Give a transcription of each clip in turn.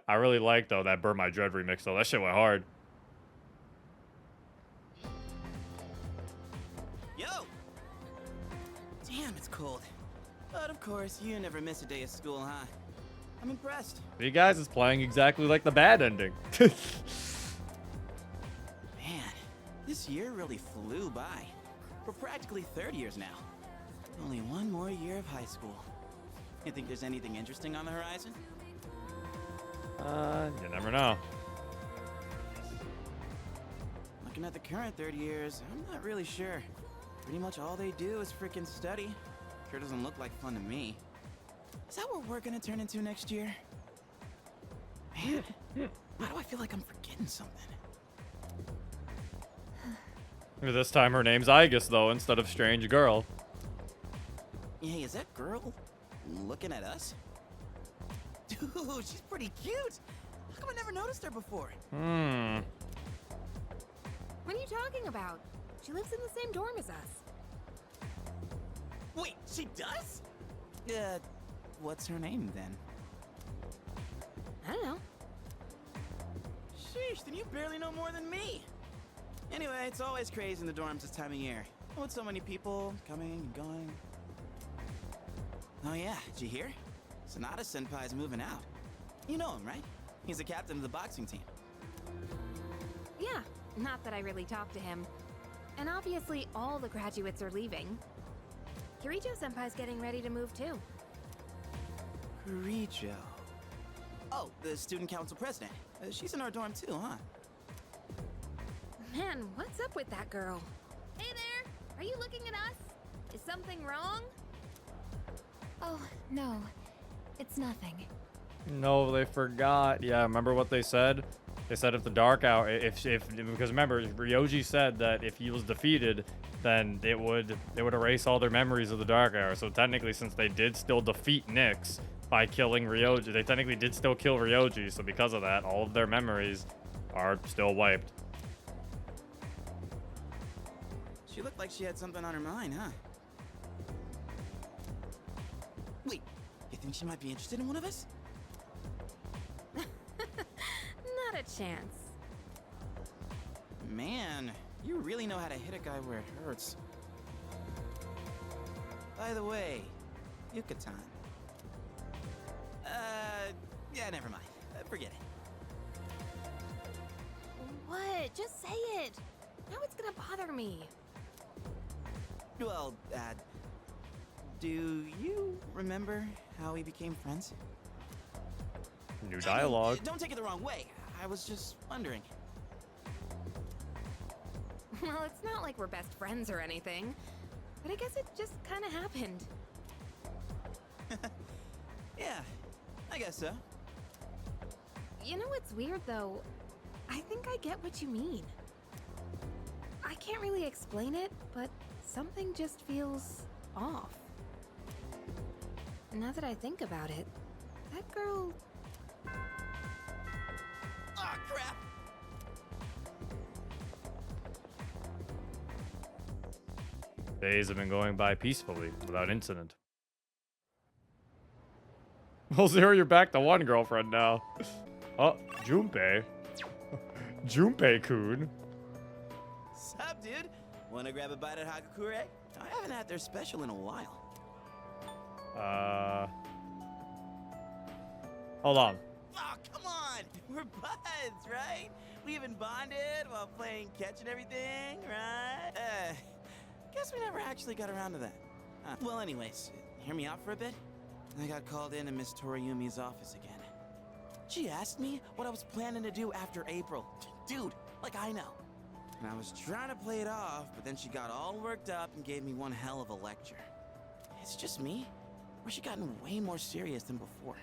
I really like, though, that Burn My Dread remix, though. That shit went hard. Yo! Damn, it's cold. But of course, you never miss a day of school, huh? I'm impressed. You guys is playing exactly like the bad ending. Man, this year really flew by. We're practically third years now. Only one more year of high school. You think there's anything interesting on the horizon? You never know. Looking at the current third years, I'm not really sure. Pretty much all they do is freaking study. Sure doesn't look like fun to me. Is that what we're gonna turn into next year? Man, why do I feel like I'm forgetting something? This time her name's Igus, though, instead of Strange Girl. Hey, is that girl looking at us? Dude, she's pretty cute. How come I never noticed her before? Hmm. What are you talking about? She lives in the same dorm as us. Wait, she does? What's her name then? I don't know. Sheesh, then you barely know more than me. Anyway, it's always crazy in the dorms this time of year. With so many people coming and going. Oh yeah, did you hear? Sonata Senpai's moving out. You know him, right? He's the captain of the boxing team. Yeah, not that I really talked to him. And obviously all the graduates are leaving. Kirijo Senpai's getting ready to move too. Kirijo. Oh, the student council president. She's in our dorm too, huh? Man, what's up with that girl? Hey there! Are you looking at us? Is something wrong? Oh, no. It's nothing. No, they forgot. Yeah, remember what they said? They said if the Dark Hour, because remember, Ryoji said that if he was defeated, then it would erase all their memories of the Dark Hour. So technically, since they did still defeat Nyx by killing Ryoji, they technically did still kill Ryoji. So because of that, all of their memories are still wiped. She looked like she had something on her mind, huh? Wait, you think she might be interested in one of us? Not a chance. Man, you really know how to hit a guy where it hurts. By the way, Yucatan. Yeah, never mind. Forget it. What? Just say it. Now it's gonna bother me. Well, do you remember how we became friends? New dialogue. Don't take it the wrong way. I was just wondering. Well, it's not like we're best friends or anything. But I guess it just kind of happened. Yeah, I guess so. You know what's weird, though? I think I get what you mean. I can't really explain it, but something just feels off. Now that I think about it, that girl... Aw, crap! Days have been going by peacefully, without incident. Well, Zero, you're back to one girlfriend now. Oh, Junpei. Junpei-kun. Sup, dude? Wanna grab a bite at Hagakure? I haven't had their special in a while. Hold on. Oh, come on! We're buds, right? We even bonded while playing catch and everything, right? Guess we never actually got around to that. Well, anyways, hear me out for a bit. I got called into Miss Toriyumi's office again. She asked me what I was planning to do after April. Dude, like I know. And I was trying to play it off, but then she got all worked up and gave me one hell of a lecture. It's just me? Or she gotten way more serious than before?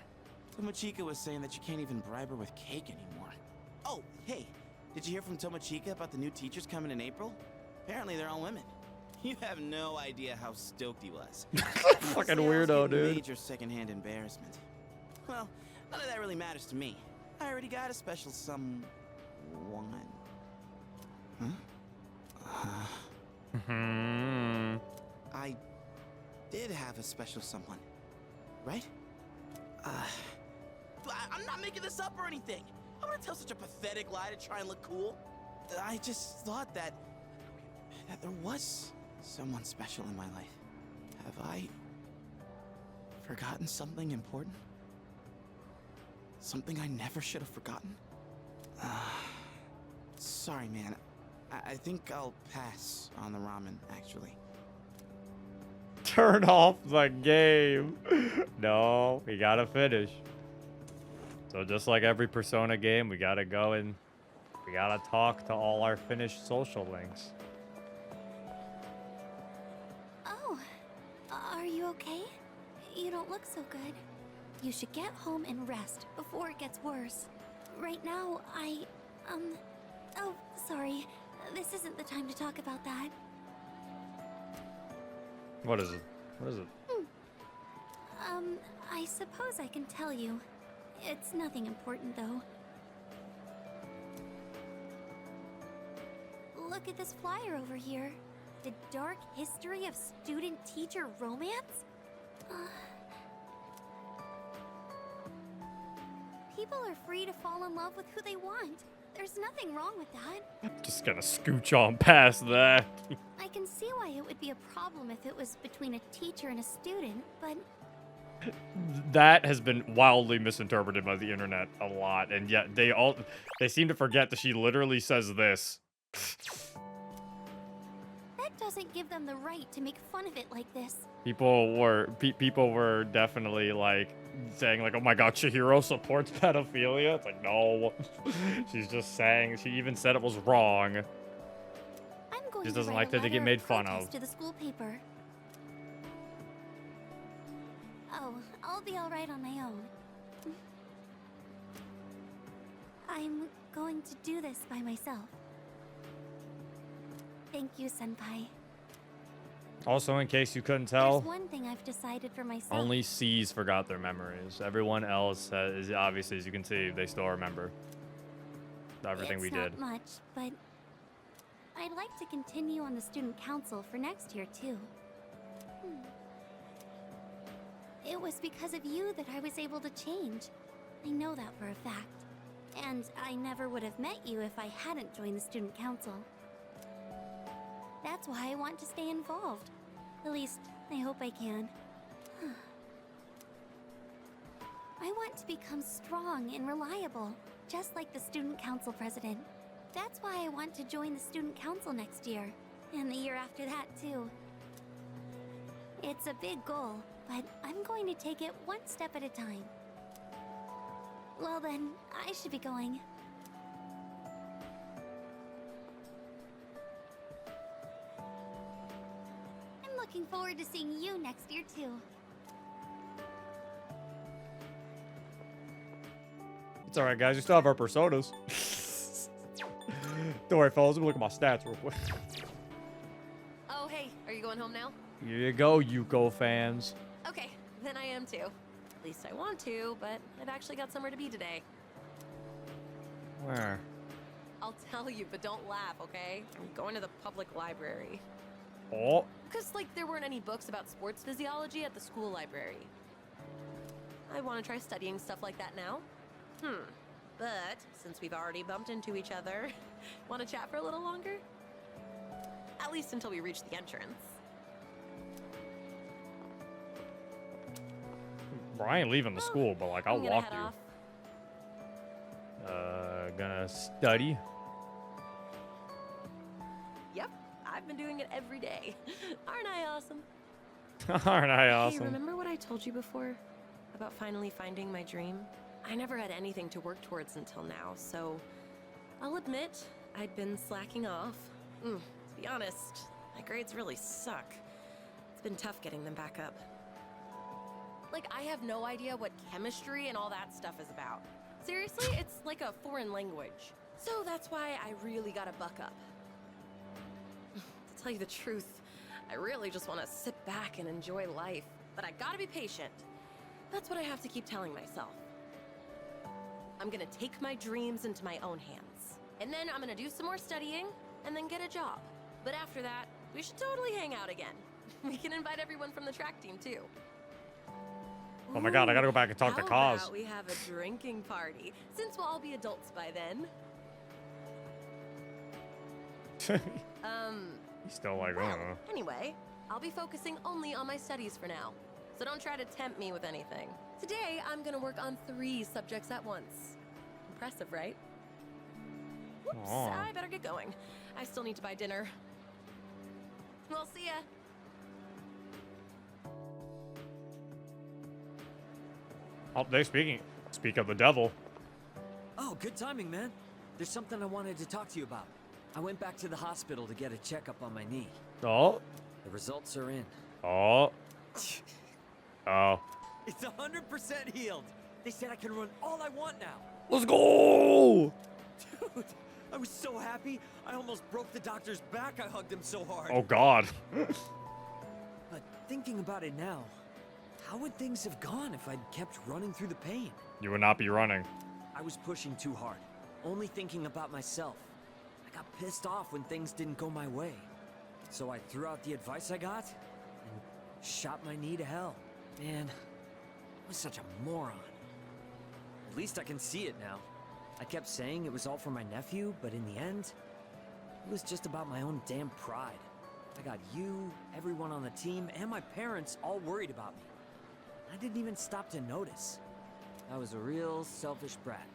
Tomochika was saying that you can't even bribe her with cake anymore. Oh, hey, did you hear from Tomochika about the new teachers coming in April? Apparently they're all women. You have no idea how stoked he was. Fucking Sales weirdo, getting dude. Major secondhand embarrassment. Well, none of that really matters to me. I already got a special someone. Huh? Hmm. I did have a special someone, right? I'm I'm not making this up or anything. I wouldn't tell such a pathetic lie to try and look cool. I just thought that there was someone special in my life. Have I forgotten something important? Something I never should have forgotten? Sorry, man. I think I'll pass on the ramen, actually. Turn off the game. No, we gotta finish. So just like every Persona game, we gotta go and we gotta talk to all our finished social links. Oh, are you okay? You don't look so good. You should get home and rest before it gets worse. Right now, oh, sorry. This isn't the time to talk about that. What is it? What is it? I suppose I can tell you. It's nothing important, though. Look at this flyer over here. The dark history of student-teacher romance? People are free to fall in love with who they want. There's nothing wrong with that. Just gonna scooch on past that. I can see why it would be a problem if it was between a teacher and a student, but That has been wildly misinterpreted by the internet a lot, and yet they seem to forget that she literally says this. that doesn't give them the right to make fun of it like this. People were definitely like saying like, "Oh my God, Chihiro supports pedophilia." It's like, no, she's just saying. She even said it was wrong. I'm going Just to doesn't write like a that they get letter made fun protest of. to the school paper. Oh, I'll be all right on my own. I'm going to do this by myself. Thank you, Senpai. Also, in case you couldn't There's tell, one thing I've decided for myself. only C's forgot their memories. Everyone else is obviously, as you can see, they still remember everything It's we not did. much, but I'd like to continue on the student council for next year too. It was because of you that I was able to change. I know that for a fact. And I never would have met you if I hadn't joined the student council. That's why I want to stay involved. At least, I hope I can. I want to become strong and reliable, just like the student council president. That's why I want to join the student council next year, and the year after that too. It's a big goal, but I'm going to take it one step at a time. Well then, I should be going. I'm looking forward to seeing you next year too. It's all right, guys. We still have our personas. Don't worry, fellas. Let me look at my stats real quick. Oh, hey, are you going home now? Here you go, Yuko fans. Okay, then I am too. At least I want to, but I've actually got somewhere to be today. Where? I'll tell you, but don't laugh, okay? I'm going to the public library. Oh, Because, like, there weren't any books about sports physiology at the school library. I want to try studying stuff like that now. But, since we've already bumped into each other, want to chat for a little longer? At least until we reach the entrance. I ain't leaving the school, but like I'll I'm gonna walk head you. off. Gonna study. Yep, I've been doing it every day. Aren't I awesome? Aren't I Hey, awesome? remember what I told you before? About finally finding my dream? I never had anything to work towards until now, so I'll admit I'd been slacking off. To be honest, my grades really suck. It's been tough getting them back up. Like, I have no idea what chemistry and all that stuff is about. Seriously, it's like a foreign language. So that's why I really gotta buck up. To tell you the truth, I really just want to sit back and enjoy life, but I gotta be patient. That's what I have to keep telling myself. I'm gonna take my dreams into my own hands. And then I'm gonna do some more studying, and then get a job. But after that, we should totally hang out again. We can invite everyone from the track team, too. Oh my god, I gotta go back and talk to How Kaz. about we have a drinking party, since we'll all be adults by then? He's still like, Well, oh. anyway, I'll be focusing only on my studies for now. So don't try to tempt me with anything. Today, I'm gonna work on 3 subjects at once. Impressive, right? Whoops, Aw. I better get going. I still need to buy dinner. We'll see ya. Oh, they speak of the devil. Oh, good timing, man. There's something I wanted to talk to you about. I went back to the hospital to get a checkup on my knee. Oh, The results are in. oh, oh. It's 100% healed. They said I can run all I want now. Let's go! Dude, I was so happy. I almost broke the doctor's back. I hugged him so hard. Oh god. But thinking about it now, how would things have gone if I'd kept running through the pain? You would not be running. I was pushing too hard, only thinking about myself. I got pissed off when things didn't go my way. So I threw out the advice I got and shot my knee to hell. Man, I was such a moron. At least I can see it now. I kept saying it was all for my nephew, but in the end, it was just about my own damn pride. I got you, everyone on the team, and my parents all worried about me. I didn't even stop to notice. I was a real selfish brat.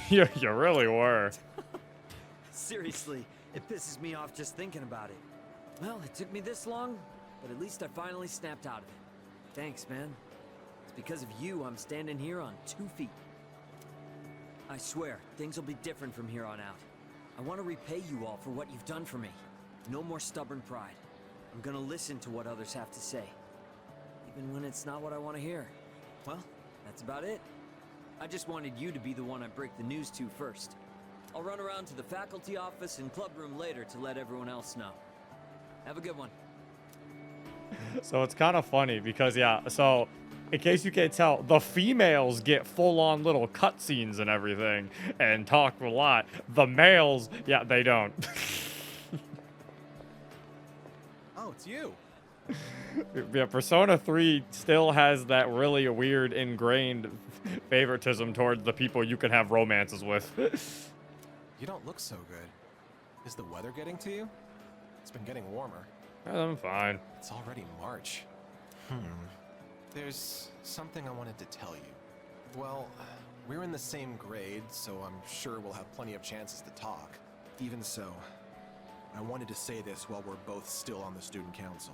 you really were. Seriously, it pisses me off just thinking about it. Well, it took me this long, but at least I finally snapped out of it. Thanks, man. It's because of you I'm standing here on 2 feet. I swear, things will be different from here on out. I want to repay you all for what you've done for me. No more stubborn pride. I'm gonna listen to what others have to say, even when it's not what I want to hear. Well, that's about it. I just wanted you to be the one I break the news to first. I'll run around to the faculty office and club room later to let everyone else know. Have a good one. So it's kind of funny because, yeah, so in case you can't tell, the females get full-on little cutscenes and everything and talk a lot. The males, yeah, they don't. Oh, it's you. Yeah, Persona 3 still has that really weird ingrained favoritism towards the people you can have romances with. You don't look so good. Is the weather getting to you? It's been getting warmer. I'm fine. It's already March. There's something I wanted to tell you. Well, we're in the same grade, so I'm sure we'll have plenty of chances to talk. Even so, I wanted to say this while we're both still on the student council.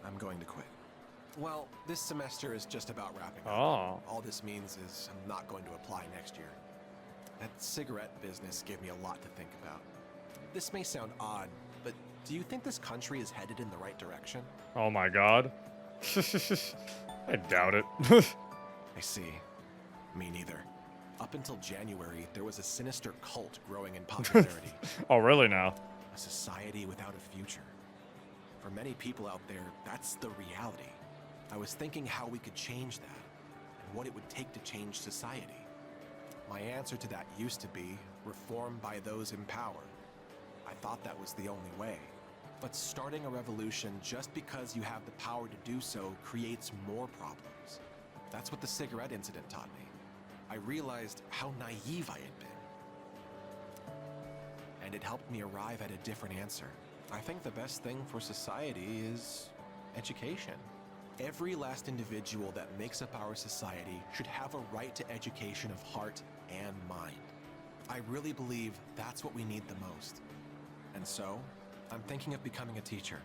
I'm going to quit. Well, this semester is just about wrapping up. Oh. All this means is I'm not going to apply next year. That cigarette business gave me a lot to think about. This may sound odd, but do you think this country is headed in the right direction? Oh my god. I doubt it. I see. Me neither. Up until January, there was a sinister cult growing in popularity. Oh, really now? A society without a future. For many people out there, that's the reality. I was thinking how we could change that, and what it would take to change society. My answer to that used to be reform by those in power. I thought that was the only way. But starting a revolution just because you have the power to do so creates more problems. That's what the cigarette incident taught me. I realized how naive I had been. And it helped me arrive at a different answer. I think the best thing for society is education. Every last individual that makes up our society should have a right to education of heart and mind. I really believe that's what we need the most. And so, I'm thinking of becoming a teacher.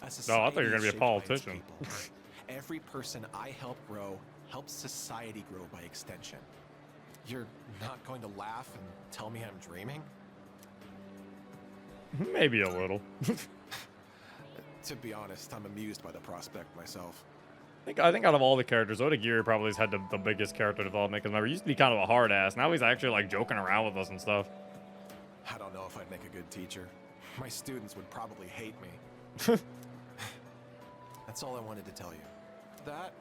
A No, I society thought you were gonna be a shaped by its politician. people. Every person I help grow helps society grow by extension. You're not going to laugh and tell me I'm dreaming? Maybe a little. To be honest, I'm amused by the prospect myself. I think out of all the characters, Odagiri probably has had the biggest character development. Because remember, he used to be kind of a hard ass. Now he's actually like joking around with us and stuff. I don't know if I'd make a good teacher. My students would probably hate me. That's all I wanted to tell you. That,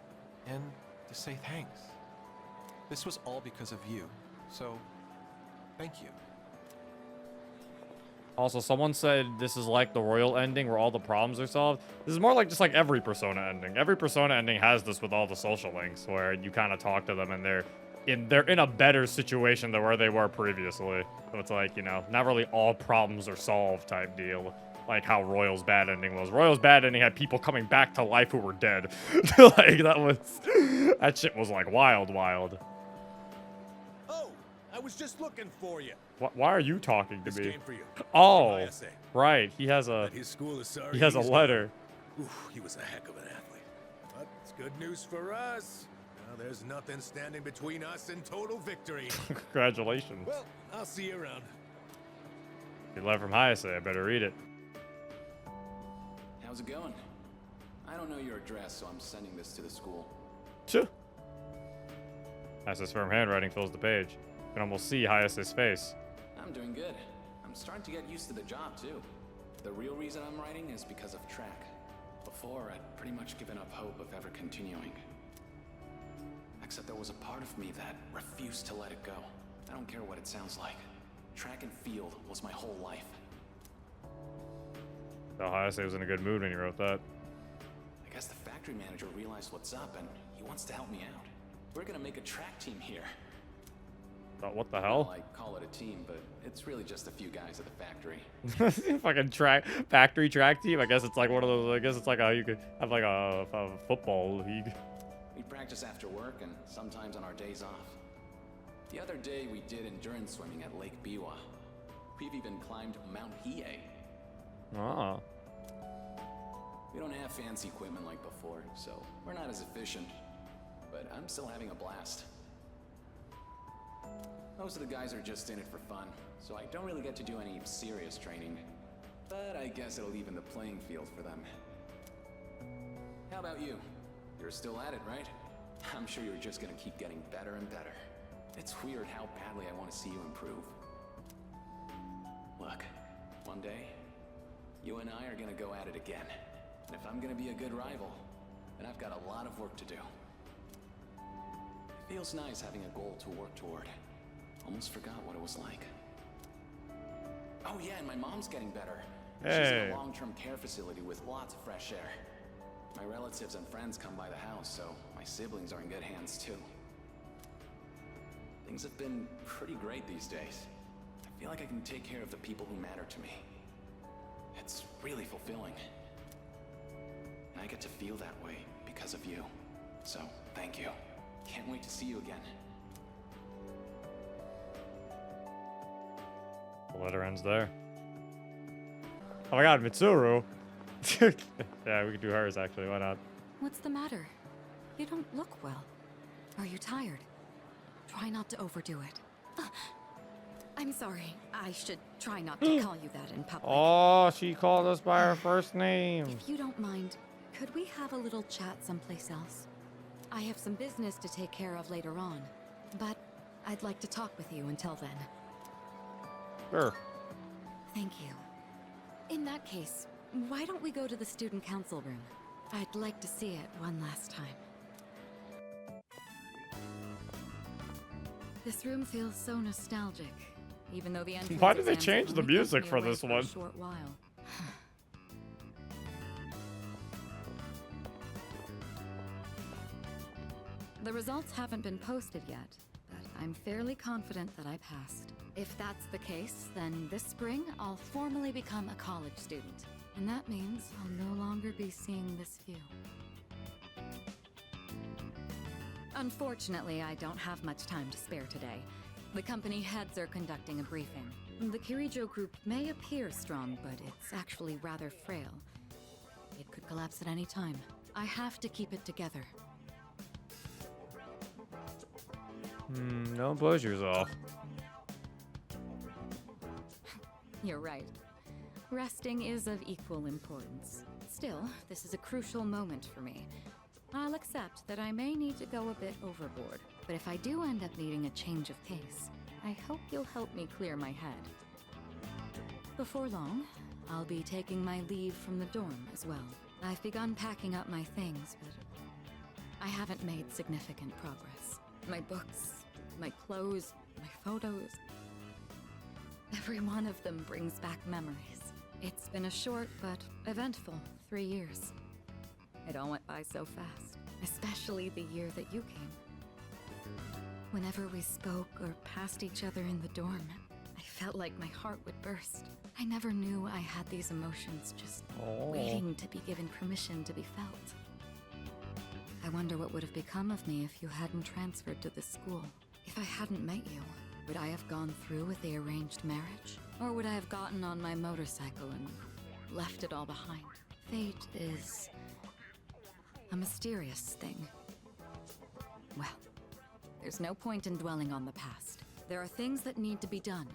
and to say thanks. This was all because of you, so thank you. Also, someone said this is like the royal ending where all the problems are solved. This is more like just like every Persona ending. Every Persona ending has this with all the social links where you kind of talk to them and they're in a better situation than where they were previously. So it's like, you know, not really all problems are solved type deal. Like how Royal's bad ending was. Royal's bad ending had people coming back to life who were dead. Like that shit was like wild. Oh, I was just looking for you. Why are you talking to This me? came for you. Oh, From ISA. right. He has a His school is sorry. he has a he's letter. gone. Oof, he was a heck of an athlete. But it's good news for us. Now there's nothing standing between us and total victory. Congratulations. Well, I'll see you around. He letter from Hayase. I better read it. How's it going? I don't know your address, so I'm sending this to the school. Sure. Hayase's firm handwriting fills the page. You can almost see Hayase's face. I'm doing good. I'm starting to get used to the job, too. The real reason I'm writing is because of track. Before, I'd pretty much given up hope of ever continuing. Except there was a part of me that refused to let it go. I don't care what it sounds like. Track and field was my whole life. So Hayase was in a good mood when he wrote that. I guess the factory manager realized what's up and he wants to help me out. We're gonna make a track team here. Thought, what the Well, hell? I call it a team, but it's really just a few guys at the factory. Fucking factory track team. I guess it's like one of those. I guess it's like how you could have like a football league. We practice after work and sometimes on our days off. The other day we did endurance swimming at Lake Biwa. We've even climbed Mount Hiei. Oh. We don't have fancy equipment like before, so we're not as efficient. But I'm still having a blast. Most of the guys are just in it for fun, so I don't really get to do any serious training. But I guess it'll even the playing field for them. How about you? You're still at it, right? I'm sure you're just gonna keep getting better and better. It's weird how badly I want to see you improve. Look, one day, you and I are gonna go at it again. And if I'm gonna be a good rival, then I've got a lot of work to do. It feels nice having a goal to work toward. Almost forgot what it was like. Oh yeah, and my mom's getting better. She's in Hey. a long-term care facility with lots of fresh air. My relatives and friends come by the house, so my siblings are in good hands too. Things have been pretty great these days. I feel like I can take care of the people who matter to me. It's really fulfilling. And I get to feel that way because of you. So, thank you. Can't wait to see you again. The letter ends there. Oh my god, Mitsuru. Yeah, we could do hers actually. Why not? What's the matter? You don't look well. Are you tired? Try not to overdo it. I'm sorry. I should try not to call you that in public. Oh, she called us by our first name. If you don't mind, could we have a little chat someplace else? I have some business to take care of later on, but I'd like to talk with you until then. Sure. Thank you. In that case, why don't we go to the student council room? I'd like to see it one last time. This room feels so nostalgic, even though the entrance Why did they exams change will the only take music me for away this a one? short while. The results haven't been posted yet, but I'm fairly confident that I passed. If that's the case, then this spring I'll formally become a college student. And that means I'll no longer be seeing this view. Unfortunately, I don't have much time to spare today. The company heads are conducting a briefing. The Kirijo group may appear strong, but it's actually rather frail. It could collapse at any time. I have to keep it together. Don't push yourself. You're right. Resting is of equal importance. Still, this is a crucial moment for me. I'll accept that I may need to go a bit overboard, but if I do end up needing a change of pace, I hope you'll help me clear my head. Before long, I'll be taking my leave from the dorm as well. I've begun packing up my things, but I haven't made significant progress. My books, my clothes, my photos. Every one of them brings back memories. It's been a short but eventful 3 years. It all went by so fast, especially the year that you came. Whenever we spoke or passed each other in the dorm, I felt like my heart would burst. I never knew I had these emotions just waiting to be given permission to be felt. I wonder what would have become of me if you hadn't transferred to this school. If I hadn't met you, would I have gone through with the arranged marriage? Or would I have gotten on my motorcycle and left it all behind? Fate is a mysterious thing. Well, there's no point in dwelling on the past. There are things that need to be done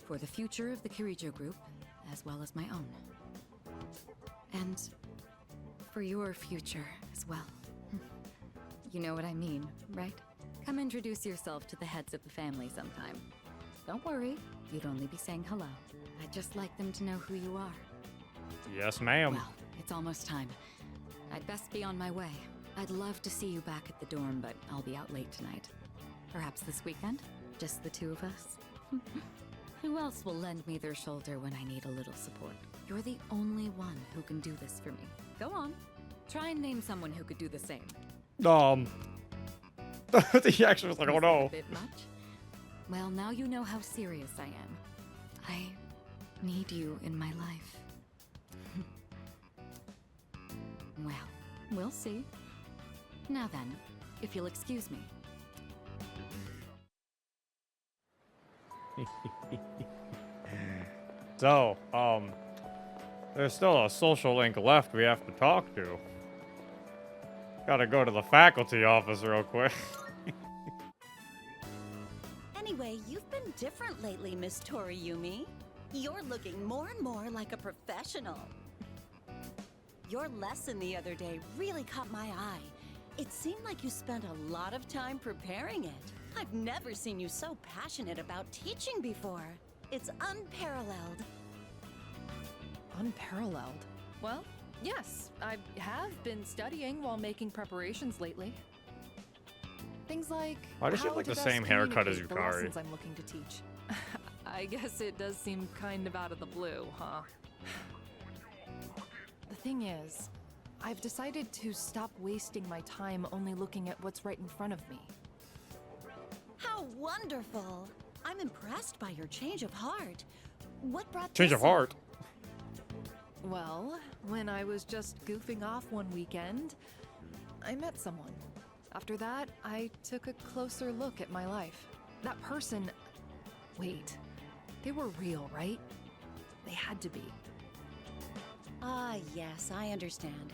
for the future of the Kirijo group, as well as my own. And for your future as well. You know what I mean, right? Come introduce yourself to the heads of the family sometime. Don't worry, you'd only be saying hello. I'd just like them to know who you are. Yes, ma'am. Well, it's almost time. I'd best be on my way. I'd love to see you back at the dorm, but I'll be out late tonight. Perhaps this weekend? Just the two of us? Who else will lend me their shoulder when I need a little support? You're the only one who can do this for me. Go on. Try and name someone who could do the same. He actually was like, oh no. A bit much? Well, now you know how serious I am. I need you in my life. Well, we'll see. Now then, if you'll excuse me. So, there's still a social link left we have to talk to. Gotta go to the faculty office real quick. Anyway, you've been different lately, Miss Toriyumi. You're looking more and more like a professional. Your lesson the other day really caught my eye. It seemed like you spent a lot of time preparing it. I've never seen you so passionate about teaching before. It's unparalleled. Unparalleled? Well, yes, I have been studying while making preparations lately. Things like Why does she how have like to the best same haircut as communicate the Yukari? lessons I'm looking to teach. I guess it does seem kind of out of the blue, huh? The thing is, I've decided to stop wasting my time only looking at what's right in front of me. How wonderful! I'm impressed by your change of heart. What brought Change this of heart. Well, when I was just goofing off one weekend, I met someone. After that, I took a closer look at my life. That person... Wait, they were real, right? They had to be. Ah, yes, I understand.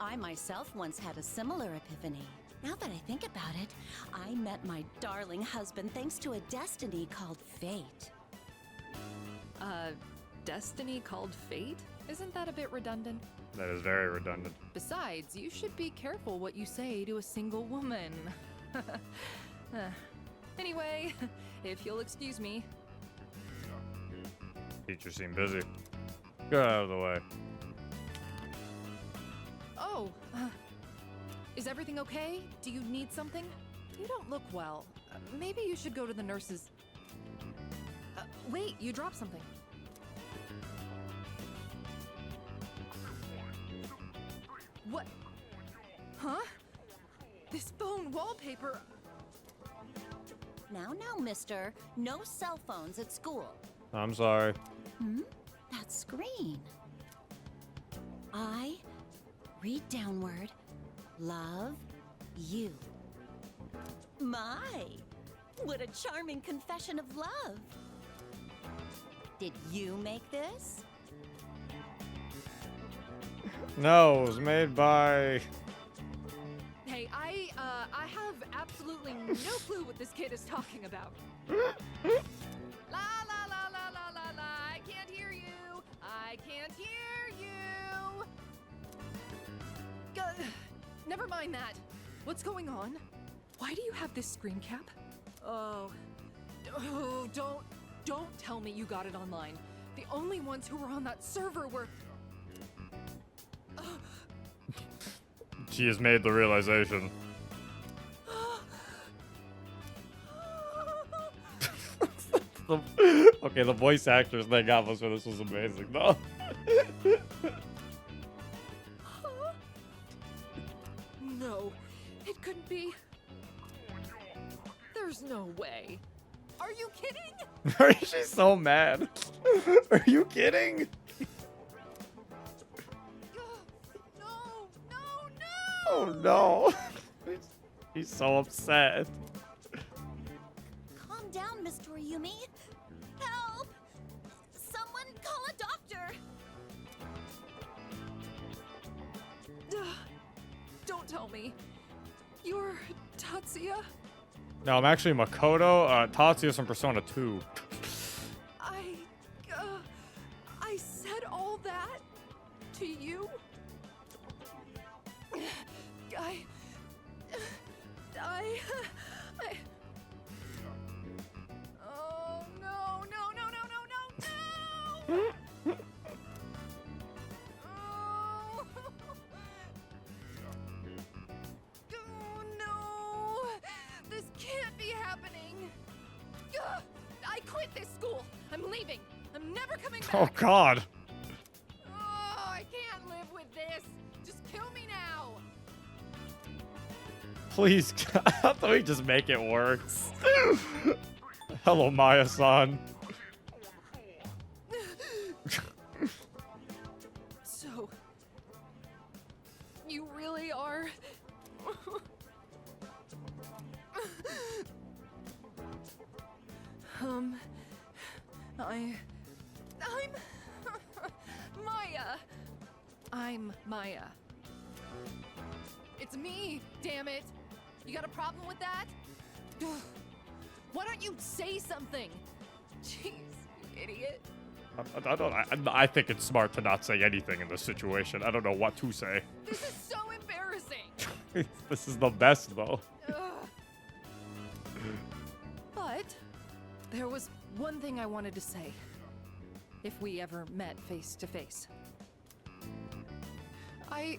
I myself once had a similar epiphany. Now that I think about it, I met my darling husband thanks to a destiny called fate. Destiny called fate? Isn't that a bit redundant? That is very redundant. Besides, you should be careful what you say to a single woman. Anyway, if you'll excuse me. Teacher seemed busy. Get out of the way. Oh, is everything okay? Do you need something? You don't look well. Maybe you should go to the nurses. Wait, you dropped something. What? Huh? This phone wallpaper... Now, mister, no cell phones at school. I'm sorry. That screen. I read downward, love you. My, what a charming confession of love. Did you make this? No, it was made by... Hey, I have absolutely no clue what this kid is talking about. La la la la la la la, I can't hear you. I can't hear you. Never mind that. What's going on? Why do you have this screen cap? Oh, don't tell me you got it online. The only ones who were on that server were... She has made the realization. Okay, the voice actors they got us for this was amazing though. No, it couldn't be. There's no way. Are you kidding? She's so mad. Are you kidding? No, no, no! Oh no. He's so upset. Calm down, Miss Toriumi. Help! Someone call a doctor! Don't tell me. You're Tatsuya? No, I'm actually Makoto. Tatsuya's from Persona 2. I said all that to you? Oh, no, no, no, no, no, no, no! Oh. Oh, no! This can't be happening! Ugh. I quit this school! I'm leaving! I'm never coming back! Oh god. Oh, I can't live with this! Just kill me now! Please, how do we just make it work? Hello, Maya-san. So, you really are... I'm Maya. I'm Maya. It's me, damn it. You got a problem with that? Why don't you say something? Jeez, you idiot. I think it's smart to not say anything in this situation. I don't know what to say. This is so embarrassing. This is the best, though. Ugh. But there was one thing I wanted to say. If we ever met face to face. I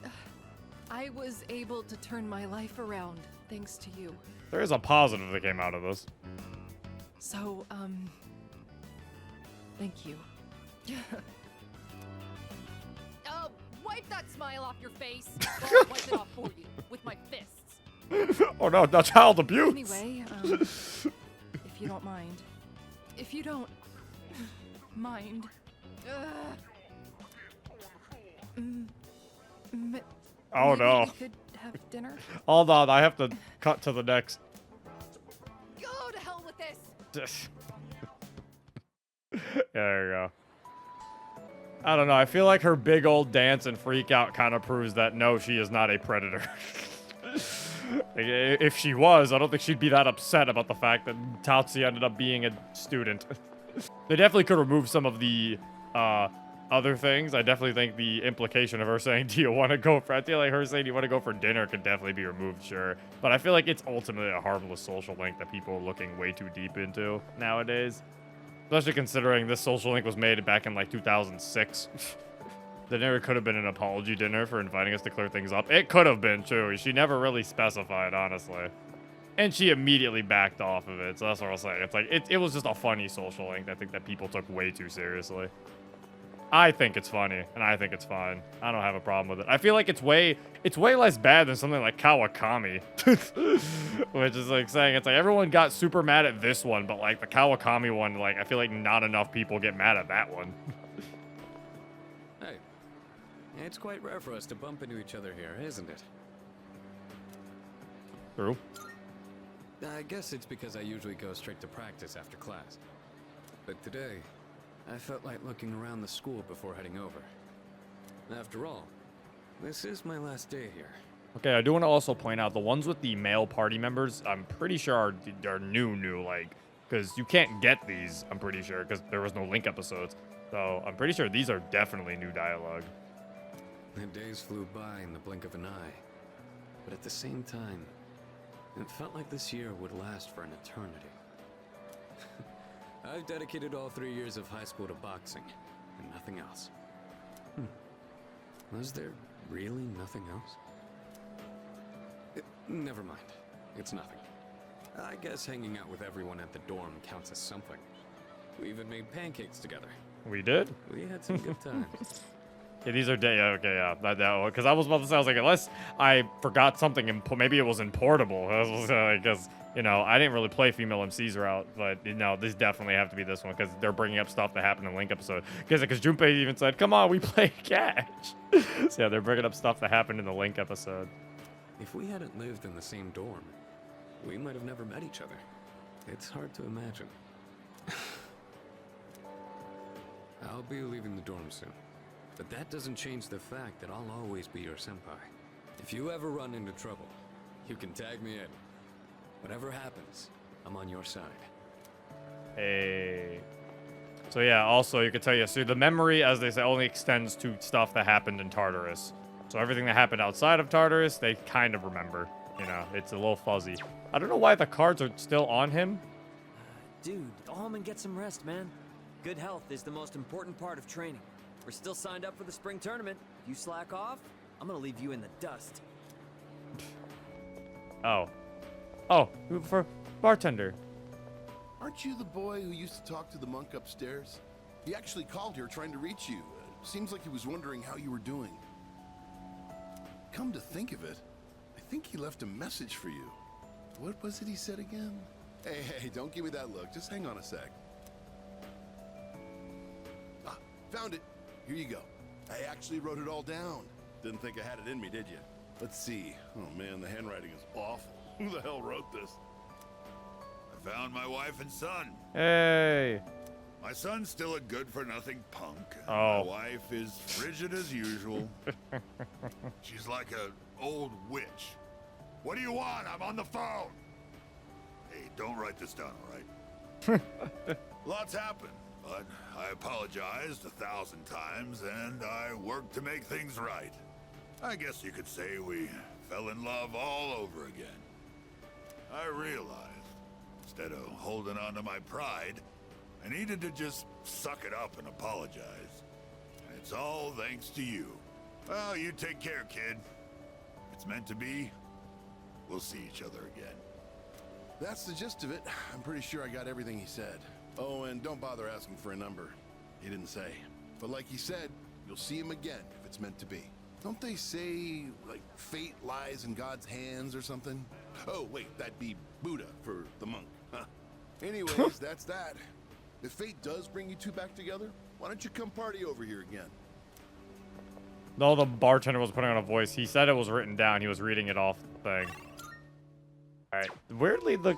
was able to turn my life around thanks to you. There is a positive that came out of this. So, thank you. Wipe that smile off your face. I'll wipe it off for you with my fists. Oh no, not child abuse. Anyway, if you don't mind. If you don't mind. Oh Maybe no. we could have dinner? Hold on, I have to cut to the next. Go to hell with this! There you go. I don't know, I feel like her big old dance and freak out kind of proves that no, she is not a predator. If she was, I don't think she'd be that upset about the fact that Tatsuya ended up being a student. They definitely could remove some of the other things. I definitely think the implication of her saying, do you want to go for, I feel like her saying, do you want to go for dinner could definitely be removed, sure. But I feel like it's ultimately a harmless social link that people are looking way too deep into nowadays. Especially considering this social link was made back in like 2006. The dinner could have been an apology dinner for inviting us to clear things up. It could have been, too. She never really specified, honestly. And she immediately backed off of it, so that's what I'll say. It's like, it was just a funny social link I think that people took way too seriously. I think it's funny, and I think it's fine. I don't have a problem with it. I feel like it's way less bad than something like Kawakami. Which is like saying, it's like everyone got super mad at this one, but like the Kawakami one, like I feel like not enough people get mad at that one. Hey, it's quite rare for us to bump into each other here, isn't it? True. I guess it's because I usually go straight to practice after class. But today, I felt like looking around the school before heading over. After all, this is my last day here. Okay, I do want to also point out the ones with the male party members, I'm pretty sure are new, like, because you can't get these, I'm pretty sure, because there was no Link episodes. So I'm pretty sure these are definitely new dialogue. The days flew by in the blink of an eye. But at the same time, it felt like this year would last for an eternity. I've dedicated all 3 years of high school to boxing, and nothing else. Was there really nothing else? Never mind. It's nothing. I guess hanging out with everyone at the dorm counts as something. We even made pancakes together. We did? We had some good times. Yeah, these are day. Okay, yeah, that because I was about to say, I was like, unless I forgot something, maybe it was in portable. Because you know, I didn't really play female MCs route, but you know, these definitely have to be this one because they're bringing up stuff that happened in the Link episode. Because Junpei even said, "Come on, we play catch." So yeah, they're bringing up stuff that happened in the Link episode. If we hadn't lived in the same dorm, we might have never met each other. It's hard to imagine. I'll be leaving the dorm soon. But that doesn't change the fact that I'll always be your senpai. If you ever run into trouble, you can tag me in. Whatever happens, I'm on your side. Hey. So yeah, also you could tell you, so the memory, as they say, only extends to stuff that happened in Tartarus. So everything that happened outside of Tartarus, they kind of remember. You know, it's a little fuzzy. I don't know why the cards are still on him. Dude, go home and get some rest, man. Good health is the most important part of training. We're still signed up for the spring tournament. If you slack off, I'm gonna leave you in the dust. Oh. Oh, for bartender. Aren't you the boy who used to talk to the monk upstairs? He actually called here trying to reach you. Seems like he was wondering how you were doing. Come to think of it, I think he left a message for you. What was it he said again? Hey, don't give me that look. Just hang on a sec. Ah, found it. Here you go. I actually wrote it all down. Didn't think I had it in me, did you? Let's see. Oh man, the handwriting is awful. Who the hell wrote this? I found my wife and son. Hey. My son's still a good-for-nothing punk. Oh. My wife is frigid as usual. She's like an old witch. What do you want? I'm on the phone. Hey, don't write this down, all right? Lots happened, but I apologized 1,000 times, and I worked to make things right. I guess you could say we fell in love all over again. I realized, instead of holding on to my pride, I needed to just suck it up and apologize. And it's all thanks to you. Well, you take care, kid. If it's meant to be, we'll see each other again. That's the gist of it. I'm pretty sure I got everything he said. Oh, and don't bother asking for a number. He didn't say. But like he said, you'll see him again if it's meant to be. Don't they say, like, fate lies in God's hands or something? Oh, wait, that'd be Buddha for the monk. Huh. Anyways, that's that. If fate does bring you two back together, why don't you come party over here again? No, the bartender was putting on a voice. He said it was written down. He was reading it off the thing. All right. Weirdly, the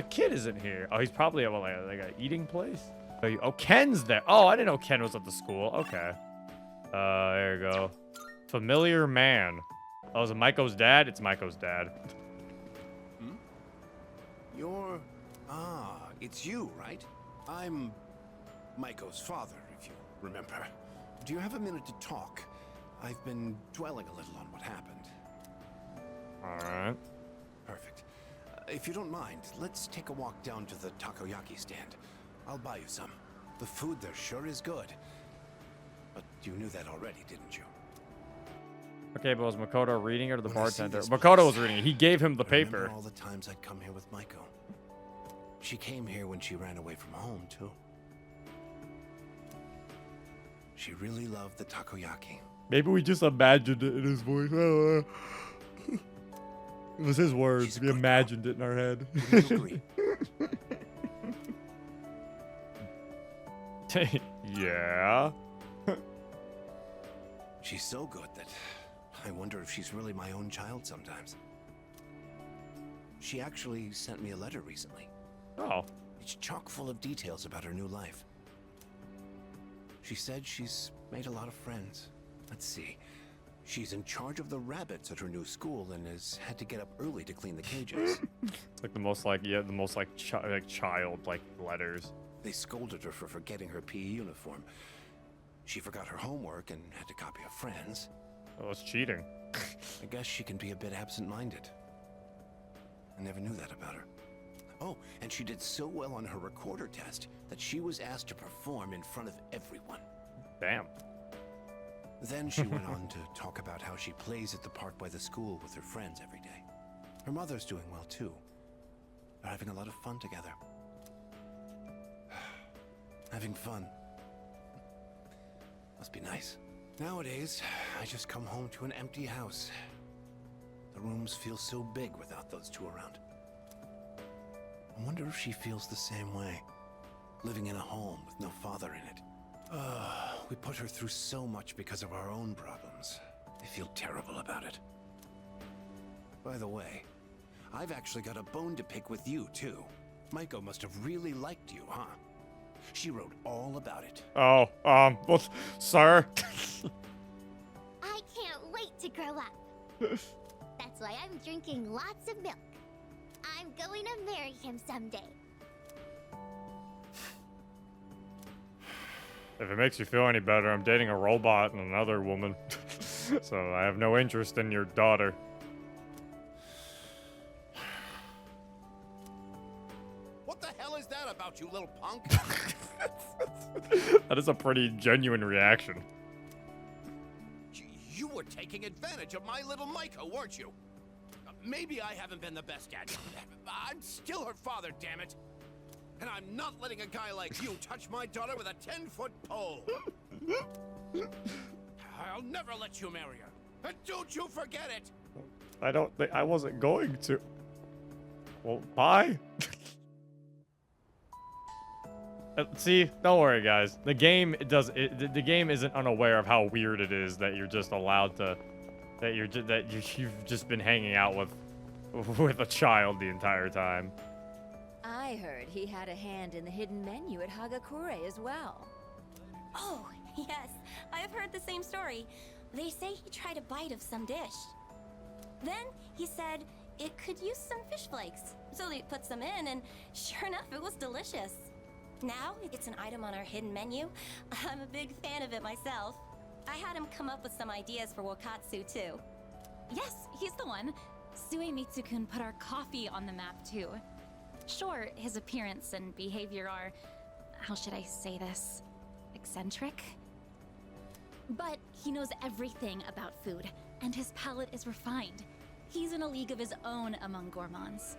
kid isn't here. Oh, he's probably at like an eating place. Oh, Ken's there. Oh, I didn't know Ken was at the school. Okay. There you go. Familiar man. Oh, is it Maiko's dad? It's Maiko's dad. Hmm? It's you, right? I'm Maiko's father, if you remember. Do you have a minute to talk? I've been dwelling a little on what happened. Alright. Perfect. If you don't mind, let's take a walk down to the takoyaki stand. I'll buy you some. The food there sure is good. But you knew that already, didn't you? Okay, but was Makoto reading it or the When I see bartender? this Makoto place, was reading it. He gave him the I remember paper. all the times I'd come here with Maiko. She came here when she ran away from home, too. She really loved the takoyaki. Maybe we just imagined it in his voice. It was his words. We imagined it in our head. Would you agree? Yeah. She's so good that I wonder if she's really my own child sometimes. She actually sent me a letter recently. Oh. It's chock full of details about her new life. She said she's made a lot of friends. Let's see. She's in charge of the rabbits at her new school and has had to get up early to clean the cages. It's like the most child letters. They scolded her for forgetting her PE uniform. She forgot her homework and had to copy a friend's. Oh, it's cheating. I guess she can be a bit absent-minded. I never knew that about her. Oh, and she did so well on her recorder test that she was asked to perform in front of everyone. Damn. Then she went on to talk about how she plays at the park by the school with her friends every day. Her mother's doing well too. They're having a lot of fun together. having fun. Must be nice. Nowadays, I just come home to an empty house. The rooms feel so big without those two around. I wonder if she feels the same way, living in a home with no father in it. We put her through so much because of our own problems. I feel terrible about it. By the way, I've actually got a bone to pick with you, too. Maiko must have really liked you, huh? She wrote all about it. Oh, well, sir. I can't wait to grow up. That's why I'm drinking lots of milk. I'm going to marry him someday. If it makes you feel any better, I'm dating a robot and another woman. So I have no interest in your daughter. What the hell is that about, you little punk? That is a pretty genuine reaction. You were taking advantage of my little Maiko, weren't you? Maybe I haven't been the best at it. I'm still her father, damn it. And I'm not letting a guy like you touch my daughter with a 10-foot pole. I'll never let you marry her. And don't you forget it. I don't think I wasn't going to. Well, bye. See, don't worry, guys. The game the game isn't unaware of how weird it is that you're just allowed to, you've just been hanging out with a child the entire time. I heard he had a hand in the hidden menu at Hagakure as well. Oh, yes. I've heard the same story. They say he tried a bite of some dish. Then he said it could use some fish flakes. So they put some in, and sure enough, it was delicious. Now it's an item on our hidden menu. I'm a big fan of it myself. I had him come up with some ideas for Wakatsu, too. Yes, he's the one. Suemitsu-kun put our coffee on the map, too. Sure, his appearance and behavior are, how should I say this, eccentric? But he knows everything about food, and his palate is refined. He's in a league of his own among gourmands.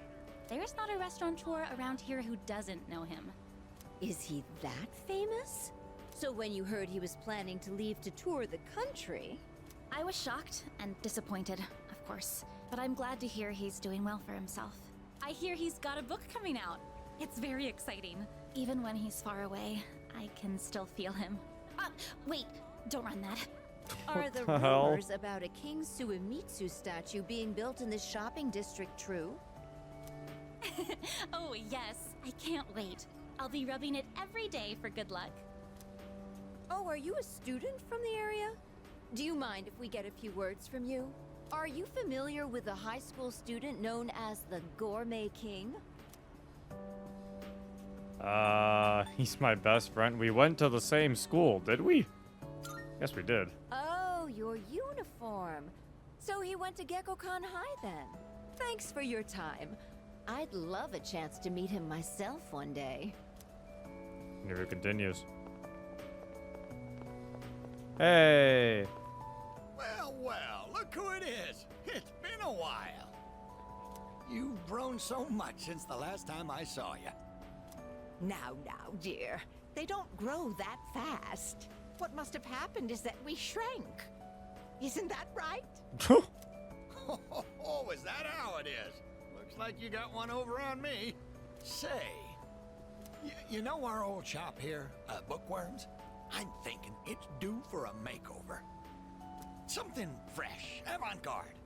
There's not a restaurateur around here who doesn't know him. Is he that famous? So when you heard he was planning to leave to tour the country... I was shocked and disappointed, of course, but I'm glad to hear he's doing well for himself. I hear he's got a book coming out. It's very exciting. Even when he's far away, I can still feel him. Wait, don't run that. Are the rumors about a King Suemitsu statue being built in this shopping district true? Oh, yes. I can't wait. I'll be rubbing it every day for good luck. Oh, are you a student from the area? Do you mind if we get a few words from you? Are you familiar with a high school student known as the Gourmet King? He's my best friend. We went to the same school, did we? Yes, we did. Oh, your uniform. So he went to Gekkokan High then. Thanks for your time. I'd love a chance to meet him myself one day. Here it continues. Hey! Well, well, look who it is. It's been a while. You've grown so much since the last time I saw you. Now, dear. They don't grow that fast. What must have happened is that we shrank. Isn't that right? Oh, is that how it is? Looks like you got one over on me. Say, you know our old shop here, Bookworms? I'm thinking it's due for a makeover. Something fresh, avant-garde.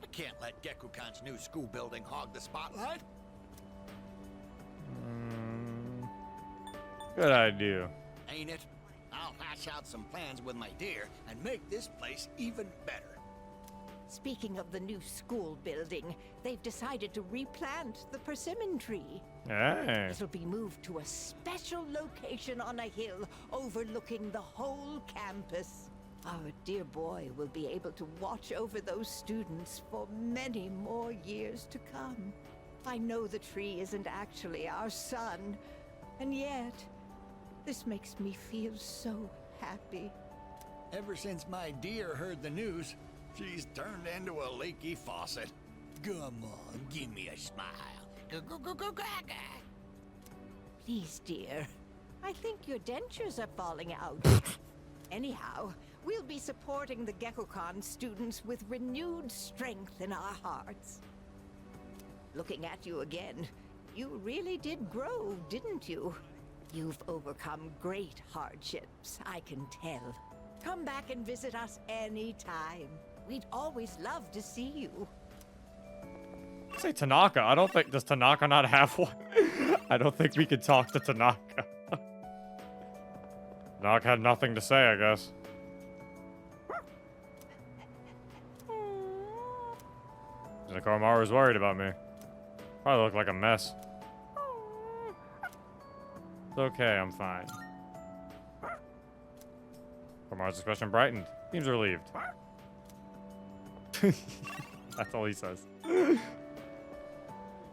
I can't let Gekkukan's new school building hog the spotlight. Good idea. Ain't it? I'll hash out some plans with my dear and make this place even better. Speaking of the new school building, they've decided to replant the persimmon tree. Hey. It'll be moved to a special location on a hill overlooking the whole campus. Our dear boy will be able to watch over those students for many more years to come. I know the tree isn't actually our son, and yet, this makes me feel so happy. Ever since my dear heard the news, she's turned into a leaky faucet. Come on, give me a smile. Please, dear, I think your dentures are falling out. Anyhow, we'll be supporting the GeckoCon students with renewed strength in our hearts. Looking at you again, you really did grow, didn't you? You've overcome great hardships, I can tell. Come back and visit us anytime. We'd always love to see you. Say Tanaka. I don't think, does Tanaka not have one? I don't think we could talk to Tanaka. Tanaka had nothing to say, I guess. Koromaru's worried about me. Probably look like a mess. It's okay, I'm fine. Koromaru's expression brightened. Seems relieved. That's all he says.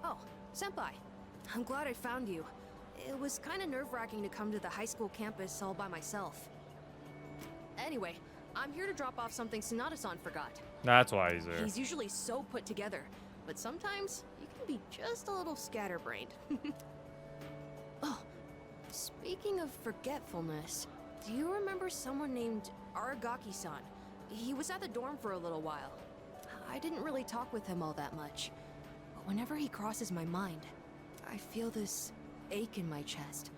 Oh, Senpai. I'm glad I found you. It was kind of nerve-wracking to come to the high school campus all by myself. Anyway, I'm here to drop off something Sonata-san forgot. That's why he's there. He's usually so put together, but sometimes you can be just a little scatterbrained. Oh, speaking of forgetfulness, do you remember someone named Aragaki-san? He was at the dorm for a little while. I didn't really talk with him all that much, but whenever he crosses my mind, I feel this ache in my chest,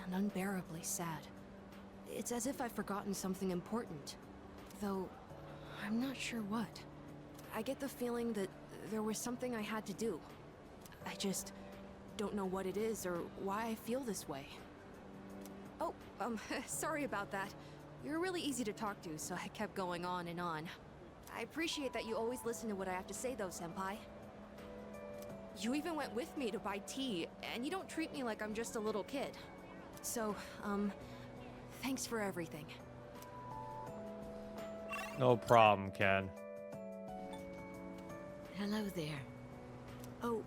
and unbearably sad. It's as if I've forgotten something important, though I'm not sure what. I get the feeling that there was something I had to do. I just don't know what it is or why I feel this way. Oh, sorry about that. You're really easy to talk to, so I kept going on and on. I appreciate that you always listen to what I have to say, though, Senpai. You even went with me to buy tea, and you don't treat me like I'm just a little kid. So, thanks for everything. No problem, Ken. Hello there. Oh,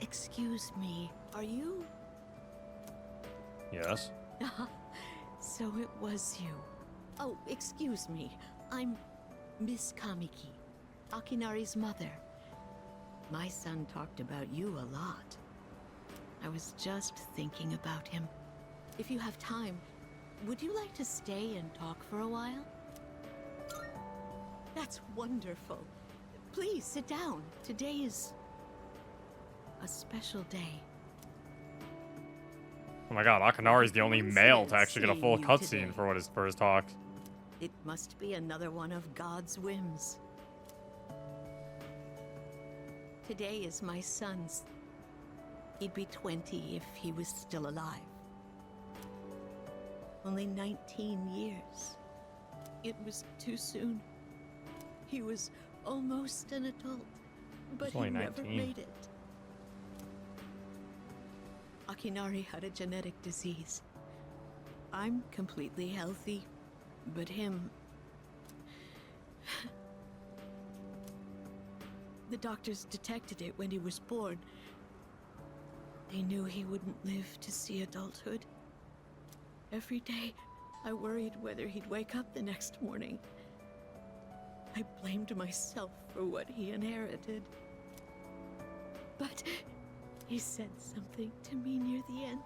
excuse me. Are you? Yes. So it was you. Oh, excuse me. I'm Miss Kamiki, Akinari's mother. My son talked about you a lot. I was just thinking about him. If you have time, would you like to stay and talk for a while? That's wonderful. Please sit down. Today is a special day. Oh my god, Akinari's the only male to actually get a full cutscene for his talk. It must be another one of God's whims. Today is my son's. He'd be 20 if he was still alive. Only 19 years. It was too soon. He was almost an adult, but he never made it. Akinari had a genetic disease. I'm completely healthy, but him... The doctors detected it when he was born. They knew he wouldn't live to see adulthood. Every day, I worried whether he'd wake up the next morning. I blamed myself for what he inherited. But he said something to me near the end.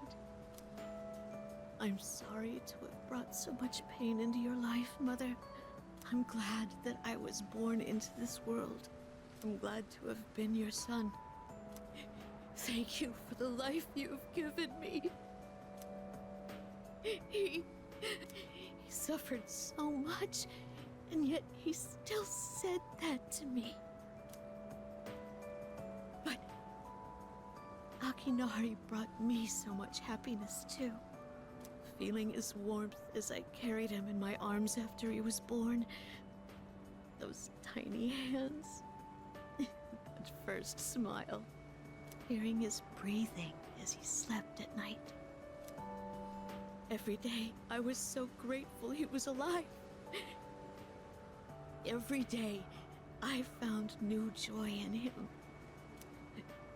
I'm sorry to have brought so much pain into your life, Mother. I'm glad that I was born into this world. I'm glad to have been your son. Thank you for the life you've given me. He suffered so much, and yet he still said that to me. But Akinari brought me so much happiness too. Feeling his warmth as I carried him in my arms after he was born. Those tiny hands. That first smile. Hearing his breathing as he slept at night. Every day, I was so grateful he was alive. Every day, I found new joy in him.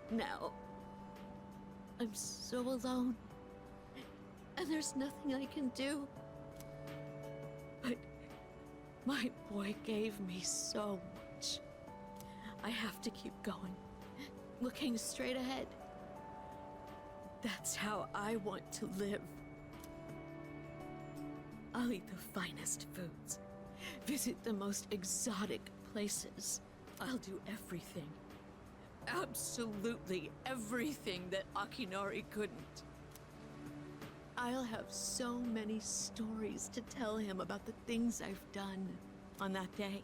Now, I'm so alone. And there's nothing I can do. But my boy gave me so much. I have to keep going, looking straight ahead. That's how I want to live. I'll eat the finest foods, visit the most exotic places. I'll do everything. Absolutely everything that Akinari couldn't. I'll have so many stories to tell him about the things I've done on that day.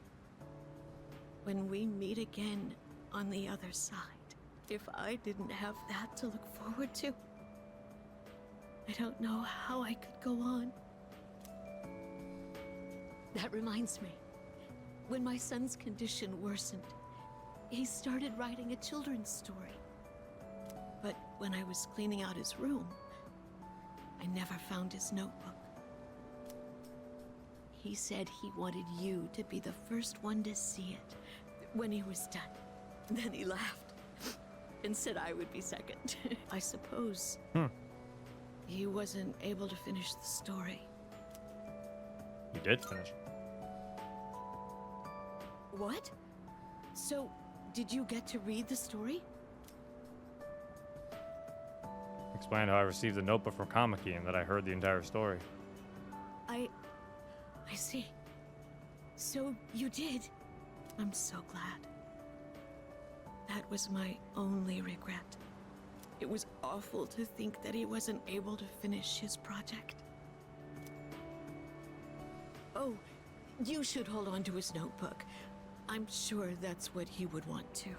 When we meet again on the other side, if I didn't have that to look forward to, I don't know how I could go on. That reminds me, when my son's condition worsened, he started writing a children's story. But when I was cleaning out his room, I never found his notebook. He said he wanted you to be the first one to see it when he was done. Then he laughed and said I would be second. I suppose he wasn't able to finish the story. You did finish. What? So, did you get to read the story? Explained how I received the notebook from Kamiki and that I heard the entire story. I see. So, you did. I'm so glad. That was my only regret. It was awful to think that he wasn't able to finish his project. Oh, you should hold on to his notebook. I'm sure that's what he would want to.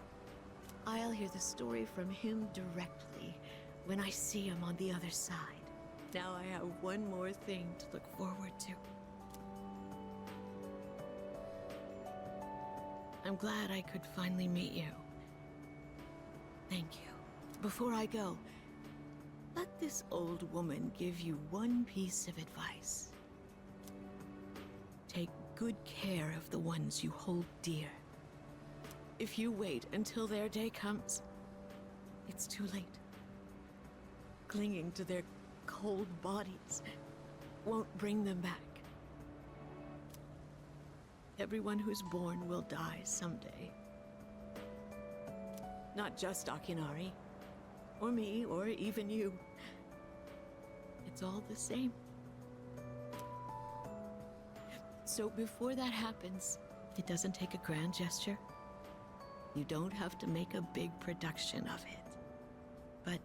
I'll hear the story from him directly when I see him on the other side. Now I have one more thing to look forward to. I'm glad I could finally meet you. Thank you. Before I go, let this old woman give you one piece of advice. Take good care of the ones you hold dear. If you wait until their day comes, it's too late. Clinging to their cold bodies won't bring them back. Everyone who's born will die someday. Not just Akinari, or me, or even you. It's all the same. So before that happens, it doesn't take a grand gesture. You don't have to make a big production of it. But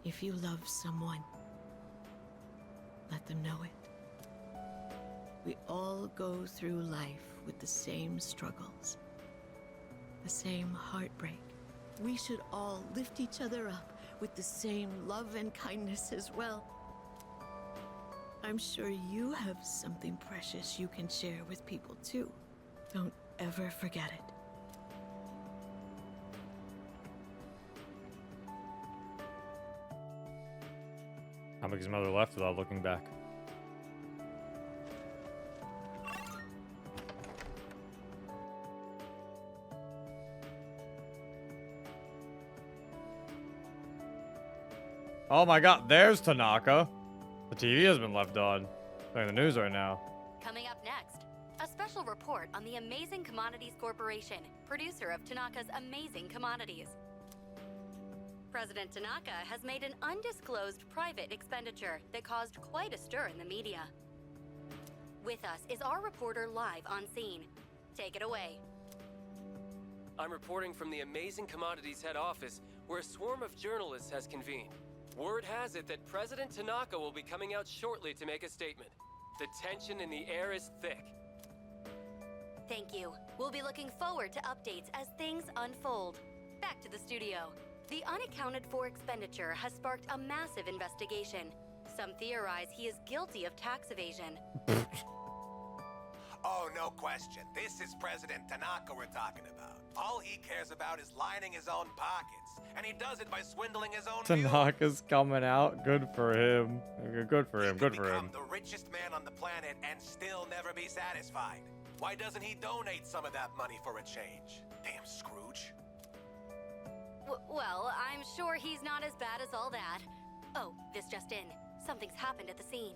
if you love someone, let them know it. We all go through life with the same struggles, the same heartbreak. We should all lift each other up with the same love and kindness as well. I'm sure you have something precious you can share with people too. Don't ever forget it. Kamiki's mother left without looking back. Oh my god, there's Tanaka. The TV has been left on. Playing the news right now. Coming up next, a special report on the Amazing Commodities Corporation, producer of Tanaka's Amazing Commodities. President Tanaka has made an undisclosed private expenditure that caused quite a stir in the media. With us is our reporter live on scene. Take it away. I'm reporting from the Amazing Commodities head office, where a swarm of journalists has convened. Word has it that President Tanaka will be coming out shortly to make a statement. The tension in the air is thick. Thank you. We'll be looking forward to updates as things unfold. Back to the studio. The unaccounted for expenditure has sparked a massive investigation. Some theorize he is guilty of tax evasion. Oh, no question. This is President Tanaka we're talking about. All he cares about is lining his own pockets, and he does it by swindling his own Tanaka's coming out. Good for him. Good for him. Good for him. the richest man on the planet and still never be satisfied. Why doesn't he donate some of that money for a change? Damn Scrooge. Well, I'm sure he's not as bad as all that. Oh, this just in. Something's happened at the scene.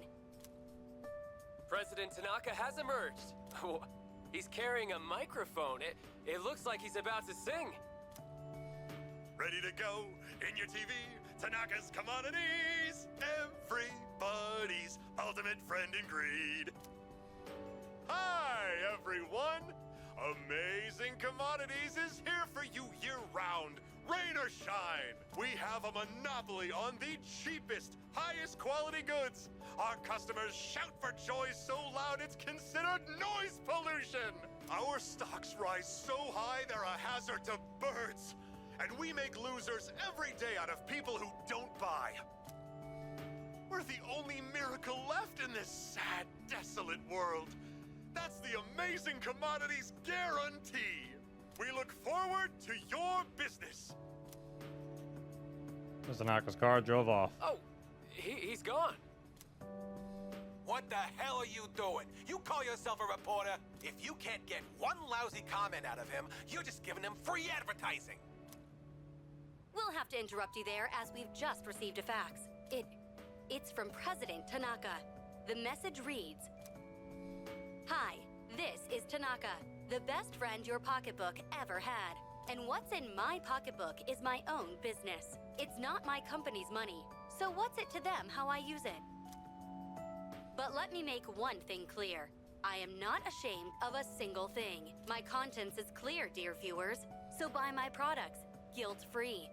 President Tanaka has emerged. He's carrying a microphone. It looks like he's about to sing. ready to go in your TV. Tanaka's Commodities, everybody's ultimate friend in greed. Hi, everyone. Amazing Commodities is here for you year-round, rain or shine. We have a monopoly on the cheapest, highest quality goods. Our customers shout for joy so loud it's considered noise pollution. Our stocks rise so high they're a hazard to birds. And we make losers every day out of people who don't buy. We're the only miracle left in this sad, desolate world. That's the Amazing Commodities guarantee. We look forward to your business. Tanaka's car drove off. Oh, he's gone. What the hell are you doing? You call yourself a reporter? If you can't get one lousy comment out of him, you're just giving him free advertising. We'll have to interrupt you there as we've just received a fax. It's from President Tanaka. The message reads, "Hi, this is Tanaka, the best friend your pocketbook ever had. And what's in my pocketbook is my own business. It's not my company's money, so what's it to them how I use it? But let me make one thing clear. I am not ashamed of a single thing. My conscience is clear, dear viewers, so buy my products, guilt-free.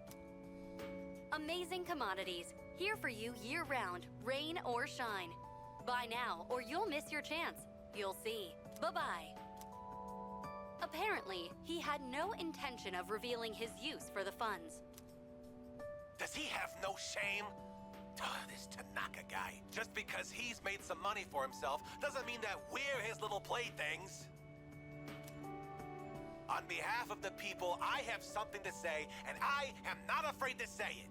Amazing Commodities, here for you year-round, rain or shine. Buy now, or you'll miss your chance. You'll see. Bye-bye." Apparently, he had no intention of revealing his use for the funds. Does he have no shame? This Tanaka guy. Just because he's made some money for himself doesn't mean that we're his little playthings. On behalf of the people, I have something to say, and I am not afraid to say it.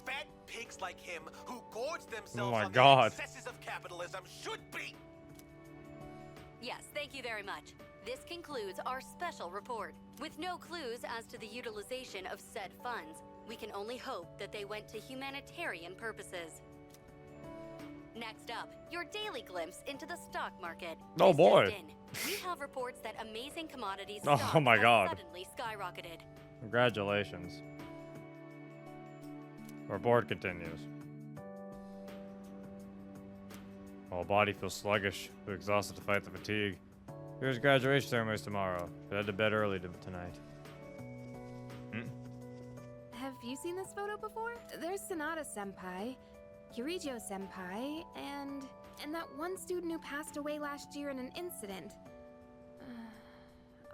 Fat pigs like him who gorge themselves on the excesses of capitalism should be. Yes, thank you very much. This concludes our special report. With no clues as to the utilization of said funds, we can only hope that they went to humanitarian purposes. Next up, your daily glimpse into the stock market. Oh boy. Just in, we have reports that Amazing Commodities Oh stocks my have God. suddenly skyrocketed. Congratulations. Our board continues. While body feels sluggish, too exhausted to fight the fatigue. Here's graduation ceremonies tomorrow. Should head to bed early tonight. Have you seen this photo before? There's Sanada-senpai, Kirijo-senpai, and that one student who passed away last year in an incident.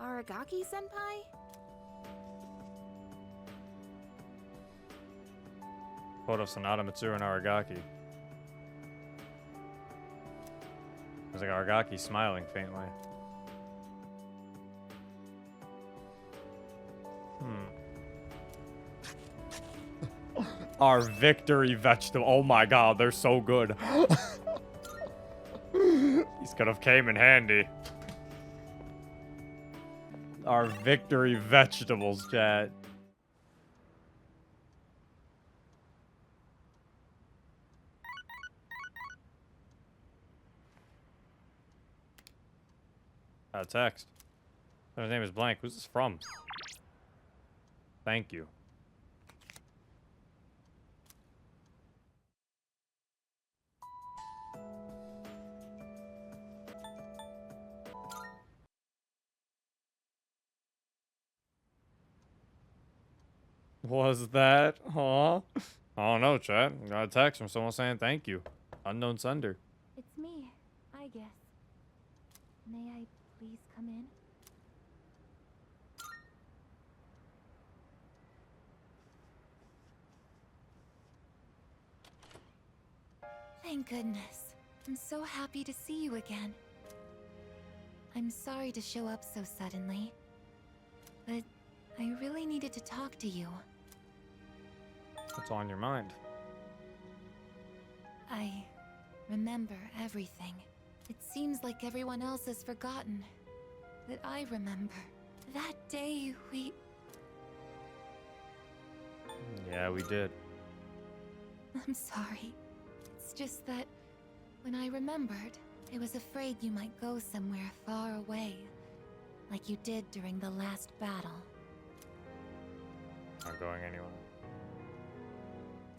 Aragaki-senpai? Photo of Sanada, Mitsuru, and Aragaki. There's like Aragaki smiling faintly. Our victory vegetable. Oh my God, they're so good. These could have came in handy. Our victory vegetables, chat. Text. His name is blank. Who's this from? Thank you. Was that? Huh? I don't know, chat. Got a text from someone saying thank you. Unknown sender. It's me, I guess. May I please come in? Thank goodness. I'm so happy to see you again. I'm sorry to show up so suddenly, but I really needed to talk to you. What's on your mind? I remember everything. It seems like everyone else has forgotten, but I remember. That day we... Yeah, we did. I'm sorry. It's just that when I remembered, I was afraid you might go somewhere far away, like you did during the last battle. Not going anywhere.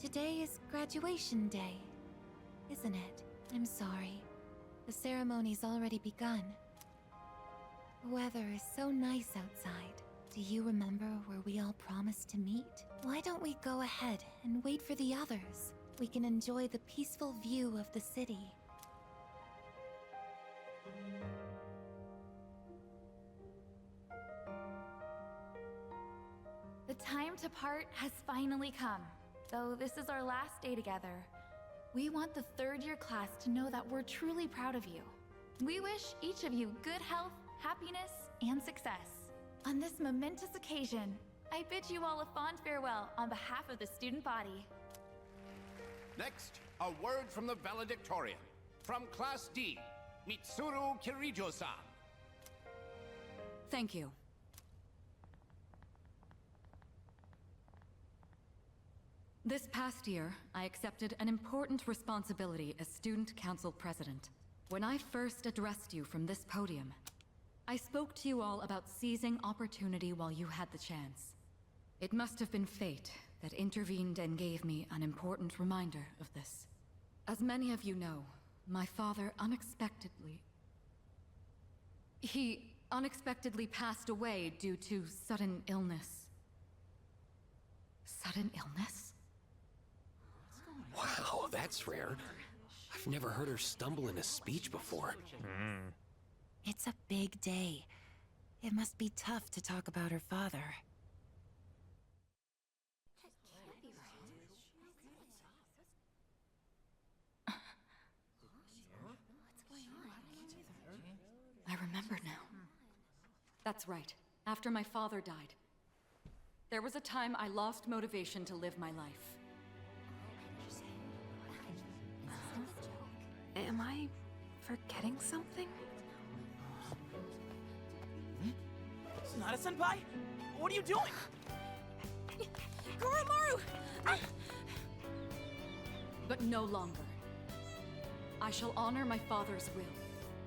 Today is graduation day, isn't it? I'm sorry. The ceremony's already begun. The weather is so nice outside. Do you remember where we all promised to meet? Why don't we go ahead and wait for the others? We can enjoy the peaceful view of the city. The time to part has finally come. Though this is our last day together, we want the third-year class to know that we're truly proud of you. We wish each of you good health, happiness, and success. On this momentous occasion, I bid you all a fond farewell on behalf of the student body. Next, a word from the valedictorian. From Class D, Mitsuru Kirijo-san. Thank you. This past year, I accepted an important responsibility as Student Council President. When I first addressed you from this podium, I spoke to you all about seizing opportunity while you had the chance. It must have been fate that intervened and gave me an important reminder of this. As many of you know, my father He unexpectedly passed away due to sudden illness. Sudden illness? Wow, that's rare. I've never heard her stumble in a speech before. It's a big day. It must be tough to talk about her father. I remember now. That's right. After my father died, there was a time I lost motivation to live my life. Am I forgetting something? Sonata-senpai? What are you doing? Kuromaru! But no longer. I shall honor my father's will.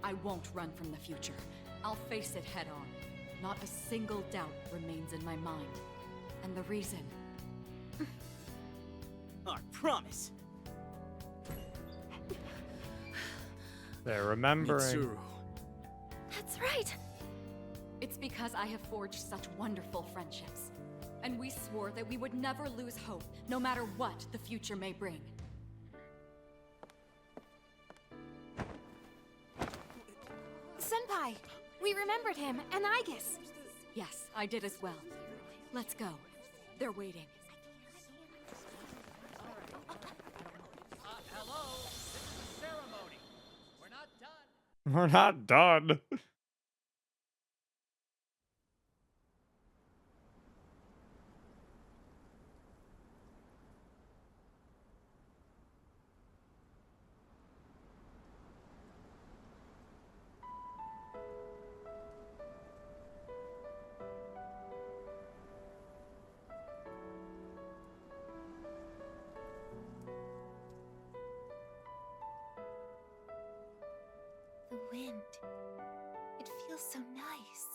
I won't run from the future. I'll face it head on. Not a single doubt remains in my mind. And the reason... I promise. They're remembering. Mitsuru. That's right. It's because I have forged such wonderful friendships. And we swore that we would never lose hope, no matter what the future may bring. Senpai! We remembered him, and Aigis! Yes, I did as well. Let's go. They're waiting. Hello, this is the ceremony. We're not done. We're not done. The wind. It feels so nice.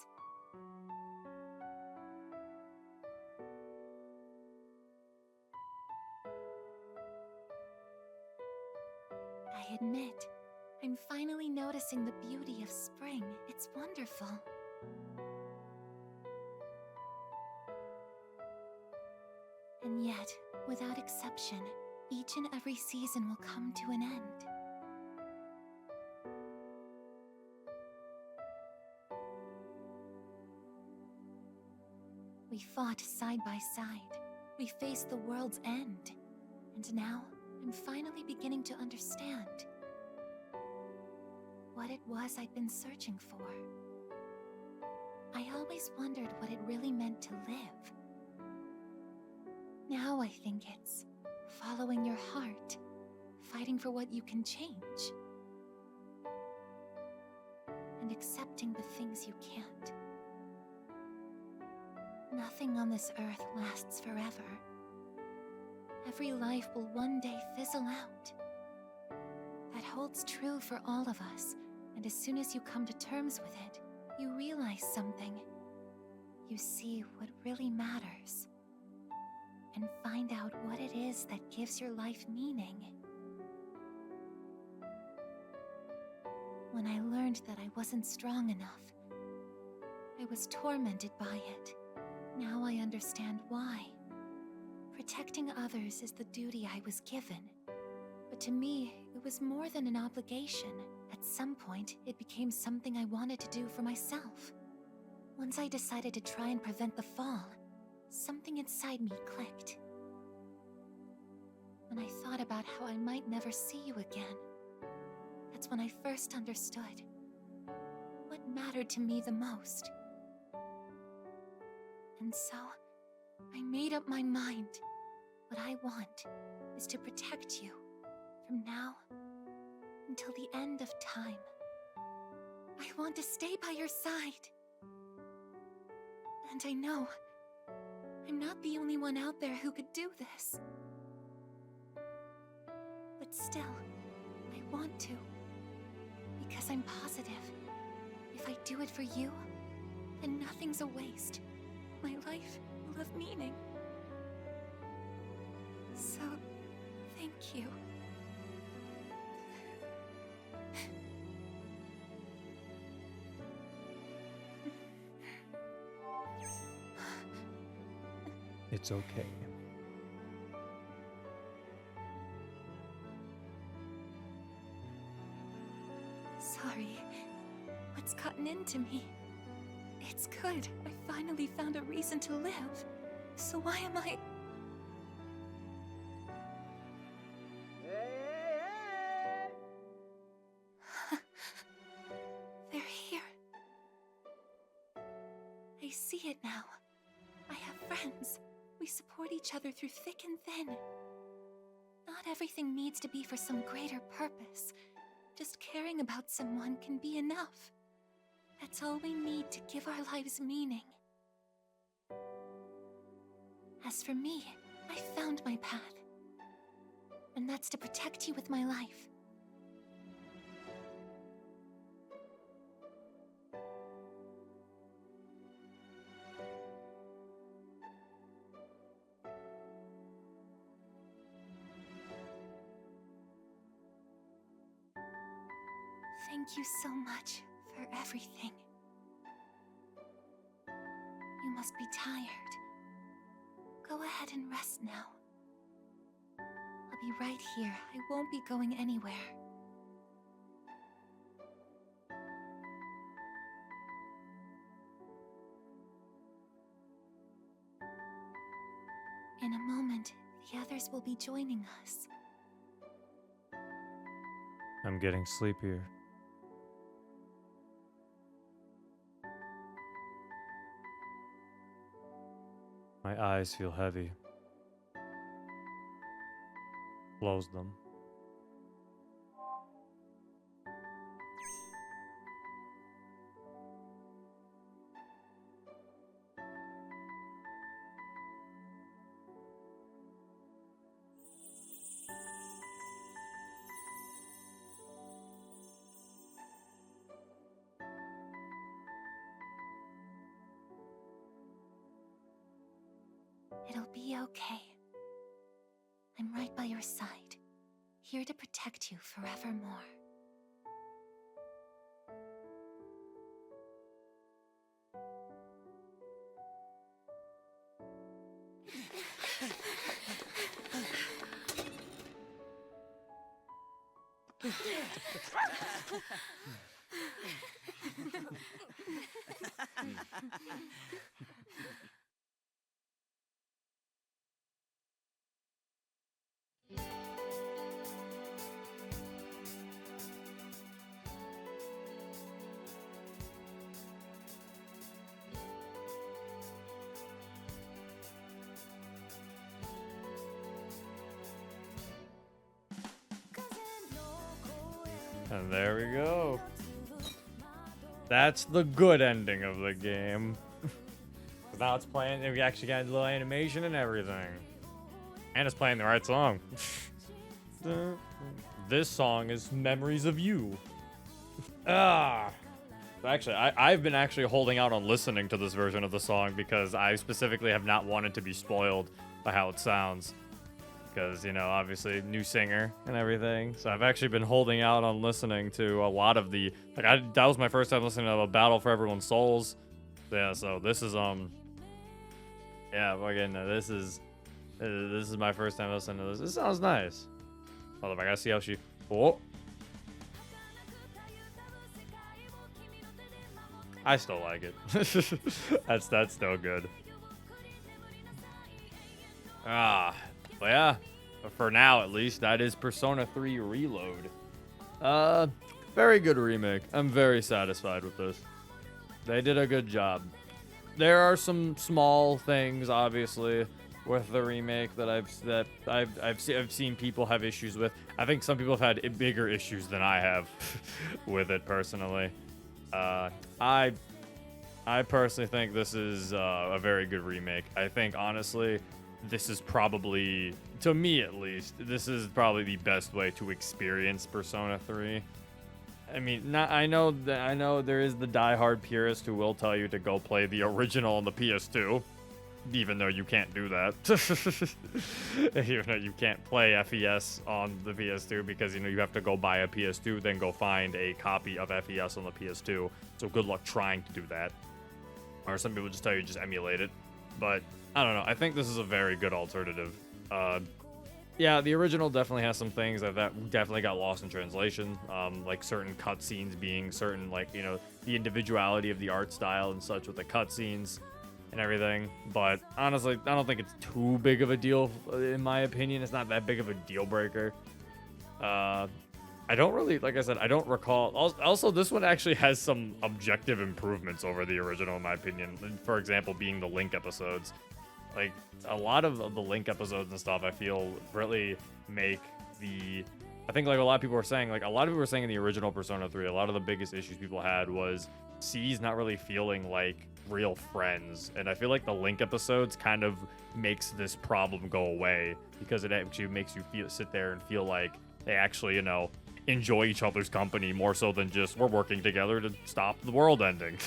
I admit, I'm finally noticing the beauty of spring. It's wonderful. And yet, without exception, each and every season will come to an end. We fought side by side. We faced the world's end. And now, I'm finally beginning to understand what it was I'd been searching for. I always wondered what it really meant to live. Now I think it's following your heart, fighting for what you can change, and accepting the things you can't. Nothing on this earth lasts forever. Every life will one day fizzle out. That holds true for all of us, and as soon as you come to terms with it, you realize something. You see what really matters. and find out what it is that gives your life meaning. When I learned that I wasn't strong enough, I was tormented by it. Now I understand why. Protecting others is the duty I was given. But to me, it was more than an obligation. At some point, it became something I wanted to do for myself. Once I decided to try and prevent the fall, something inside me clicked. When I thought about how I might never see you again, that's when I first understood what mattered to me the most. And so, I made up my mind. What I want is to protect you from now until the end of time. I want to stay by your side. And I know I'm not the only one out there who could do this. But still, I want to. Because I'm positive, if I do it for you, then nothing's a waste. My life will have meaning. So, thank you. It's okay. Sorry. What's gotten into me? It's good. I finally found a reason to live. So why am I... They're here. I see it now. I have friends. We support each other through thick and thin. Not everything needs to be for some greater purpose. Just caring about someone can be enough. That's all we need to give our lives meaning. As for me, I found my path. And that's to protect you with my life. Thank you so much for everything. You must be tired. Go ahead and rest now. I'll be right here. I won't be going anywhere. In a moment, the others will be joining us. I'm getting sleepier. My eyes feel heavy. Close them. It'll be okay. I'm right by your side, here to protect you forevermore. And there we go. That's the good ending of the game. Now it's playing, and we actually got a little animation and everything. And it's playing the right song. This song is Memories of You. Actually, I've been actually holding out on listening to this version of the song because I specifically have not wanted to be spoiled by how it sounds. Because, you know, obviously new singer and everything. So I've actually been holding out on listening to a lot of the, like, that was my first time listening to A Battle for Everyone's Souls. Yeah, so this is, yeah, again, this is my first time listening to this. This sounds nice. Hold up, I gotta see how she, oh. I still like it. That's still good. But yeah, for now at least, that is Persona 3 Reload. Very good remake. I'm very satisfied with this. They did a good job. There are some small things, obviously, with the remake that I've seen people have issues with. I think some people have had bigger issues than I have with it personally. I personally think this is a very good remake. I think honestly, this is probably, to me at least, this is probably the best way to experience Persona 3. I mean, I know there is the diehard purist who will tell you to go play the original on the PS2, even though you can't do that. Even though you can't play FES on the PS2 because, you know, you have to go buy a PS2, then go find a copy of FES on the PS2. So good luck trying to do that. Or some people just tell you just emulate it. But I don't know. I think this is a very good alternative. Yeah, the original definitely has some things that definitely got lost in translation. Like certain cutscenes being certain, like, you know, the individuality of the art style and such with the cutscenes and everything. But honestly, I don't think it's too big of a deal, in my opinion. It's not that big of a deal breaker. I don't really, like I said, I don't recall. Also, this one actually has some objective improvements over the original, in my opinion. For example, being the Link episodes. Like, a lot of the Link episodes and stuff, I feel, really make the... I think, like, a lot of people were saying, like, a lot of people were saying in the original Persona 3, a lot of the biggest issues people had was C's not really feeling like real friends. And I feel like the Link episodes kind of makes this problem go away, because it actually makes you sit there and feel like they actually, you know, enjoy each other's company more so than just we're working together to stop the world ending.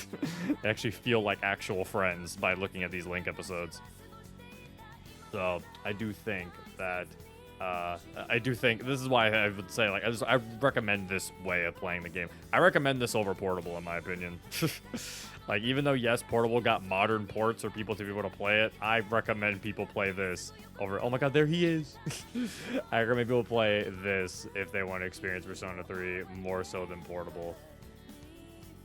They actually feel like actual friends by looking at these Link episodes. So I do think that this is why I would say, like, I recommend this way of playing the game. I recommend this over Portable, in my opinion. Like, even though, yes, Portable got modern ports for people to be able to play it, I recommend people play this over... Oh my god, there he is! I recommend people play this if they want to experience Persona 3 more so than Portable.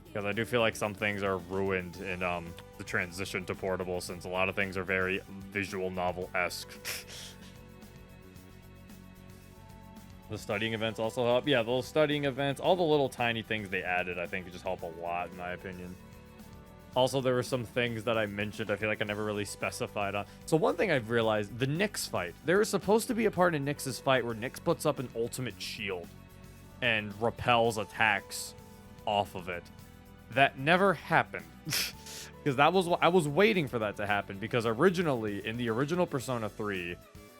Because I do feel like some things are ruined in the transition to Portable, since a lot of things are very visual novel-esque. The studying events also help. Yeah, those studying events, all the little tiny things they added, I think just help a lot, in my opinion. Also, there were some things that I mentioned I feel like I never really specified on. So one thing I've realized, the Nyx fight. There is supposed to be a part in Nyx's fight where Nyx puts up an ultimate shield and repels attacks off of it. That never happened. Because I was waiting for that to happen, because originally, in the original Persona 3,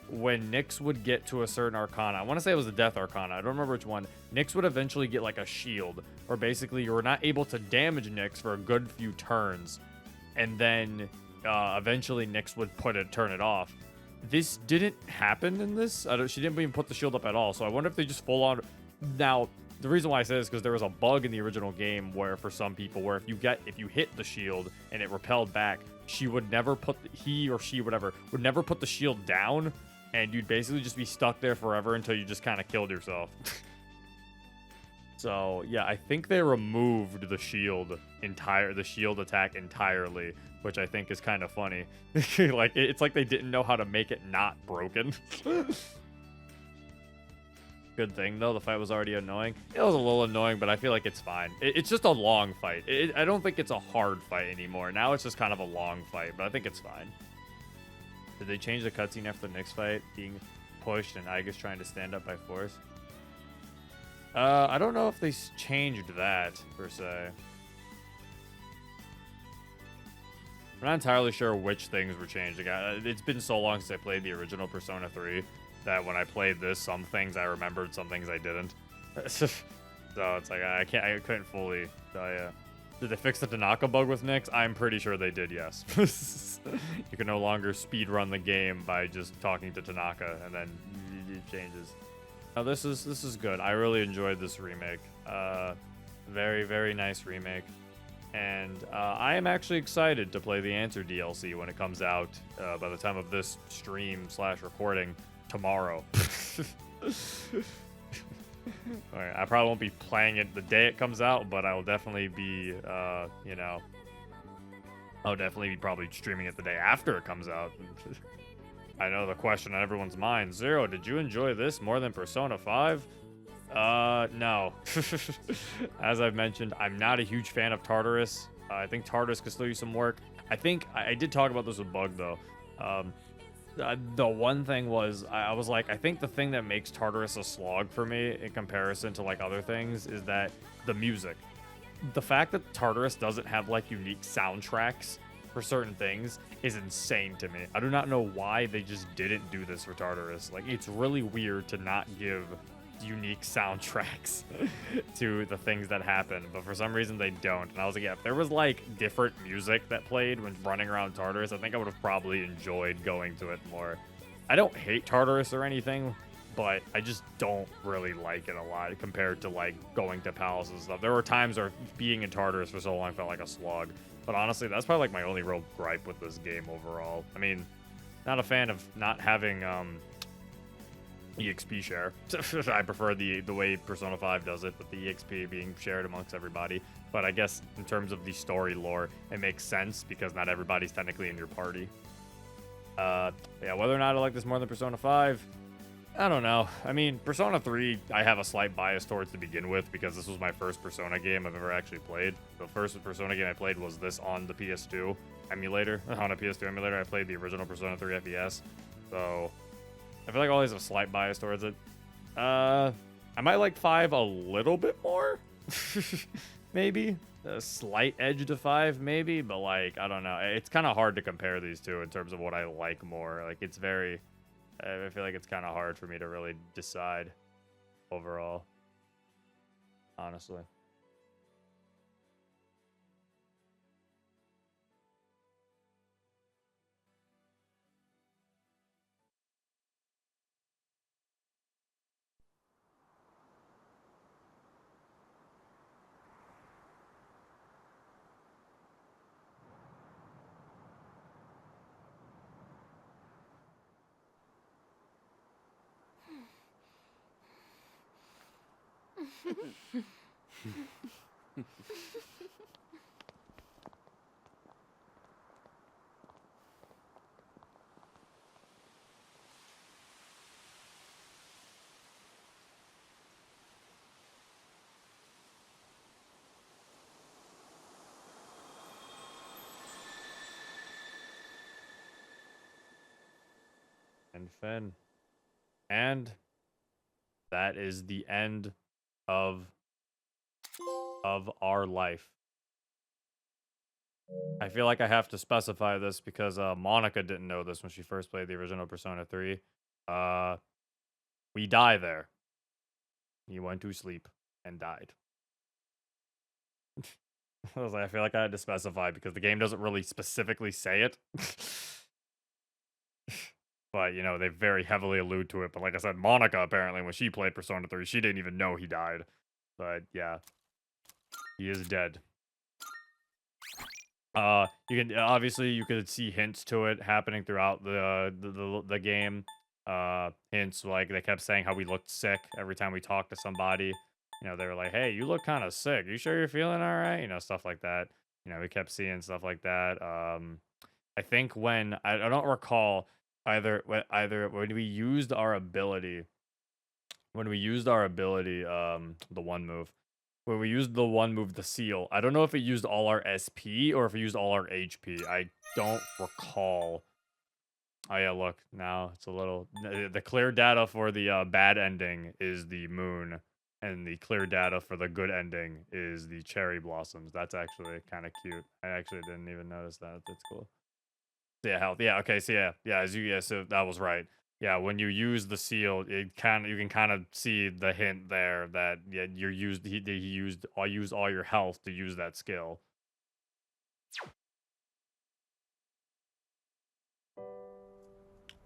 when Nyx would get to a certain Arcana, I want to say it was the Death Arcana, I don't remember which one, Nyx would eventually get like a shield, where basically you were not able to damage Nyx for a good few turns, and then eventually Nyx would turn it off. This didn't happen in this. She didn't even put the shield up at all, so I wonder if they just full on... Now, the reason why I say this is because there was a bug in the original game where, for some people, where if you hit the shield and it repelled back, she would never put... he or she, whatever, would never put the shield down, and you'd basically just be stuck there forever until you just kind of killed yourself. So, yeah, I think they removed the shield attack entirely, which I think is kind of funny. Like, it's like they didn't know how to make it not broken. Good thing, though, the fight was already annoying. It was a little annoying, but I feel like it's fine. It's just a long fight. I don't think it's a hard fight anymore. Now it's just kind of a long fight, but I think it's fine. Did they change the cutscene after the next fight being pushed and Aiga's trying to stand up by force? I don't know if they changed that, per se. I'm not entirely sure which things were changed. It's been so long since I played the original Persona 3 that when I played this, some things I remembered, some things I didn't. So it's like I couldn't fully tell you. Did they fix the Tanaka bug with Nyx? I'm pretty sure they did, yes. You can no longer speed run the game by just talking to Tanaka, and then it changes. Now this is good. I really enjoyed this remake. Very, very nice remake. And I am actually excited to play the Answer DLC when it comes out by the time of this stream/recording tomorrow. Alright, I probably won't be playing it the day it comes out, but I will definitely be, you know, I'll definitely be probably streaming it the day after it comes out. I know the question on everyone's mind. Zero, did you enjoy this more than Persona 5? No. As I've mentioned, I'm not a huge fan of Tartarus. I think Tartarus could still use some work. I think I did talk about this with Bug though. The one thing was I was like, I think the thing that makes Tartarus a slog for me in comparison to like other things is that the music. The fact that Tartarus doesn't have like unique soundtracks for certain things is insane to me. I do not know why they just didn't do this for Tartarus. Like, it's really weird to not give unique soundtracks to the things that happen, but for some reason they don't. And I was like, yeah, if there was like different music that played when running around Tartarus, I think I would have probably enjoyed going to it more. I don't hate Tartarus or anything, but I just don't really like it a lot compared to like going to palaces and stuff. There were times where being in Tartarus for so long felt like a slog, but honestly that's probably like my only real gripe with this game overall. I mean, not a fan of not having EXP share. I prefer the way Persona 5 does it, with the EXP being shared amongst everybody. But I guess in terms of the story lore, it makes sense because not everybody's technically in your party. Yeah, whether or not I like this more than Persona 5, I don't know. I mean, Persona 3, I have a slight bias towards to begin with because this was my first Persona game I've ever actually played. The first Persona game I played was this on the PS2 emulator. On a PS2 emulator, I played the original Persona 3 FES. So I feel like I always have a slight bias towards it. I might like 5 a little bit more. Maybe. A slight edge to 5, maybe. But, like, I don't know. It's kind of hard to compare these two in terms of what I like more. Like, it's very... I feel like it's kind of hard for me to really decide overall. Honestly. And Finn. And that is the end of our life. I feel like I have to specify this because Monica didn't know this when she first played the original Persona 3. We die there. He went to sleep and died. I feel like I had to specify because the game doesn't really specifically say it. But, you know, they very heavily allude to it. But like I said, Monica, apparently, when she played Persona 3, she didn't even know he died. But, yeah. He is dead. You can, obviously, you could see hints to it happening throughout the game. Hints, like, they kept saying how we looked sick every time we talked to somebody. You know, they were like, hey, you look kind of sick. You sure you're feeling all right? You know, stuff like that. You know, we kept seeing stuff like that. I think when, I don't recall... Either when we used our ability, the one move, when we used the one move, the seal, I don't know if it used all our SP or if it used all our HP. I don't recall. Oh yeah, look, now it's a little, the clear data for the bad ending is the moon, and the clear data for the good ending is the cherry blossoms. That's actually kind of cute. I actually didn't even notice that. That's cool. Yeah, health. Yeah, okay, so so that was right. Yeah, when you use the seal, you can kind of see the hint there that you used I used all your health to use that skill.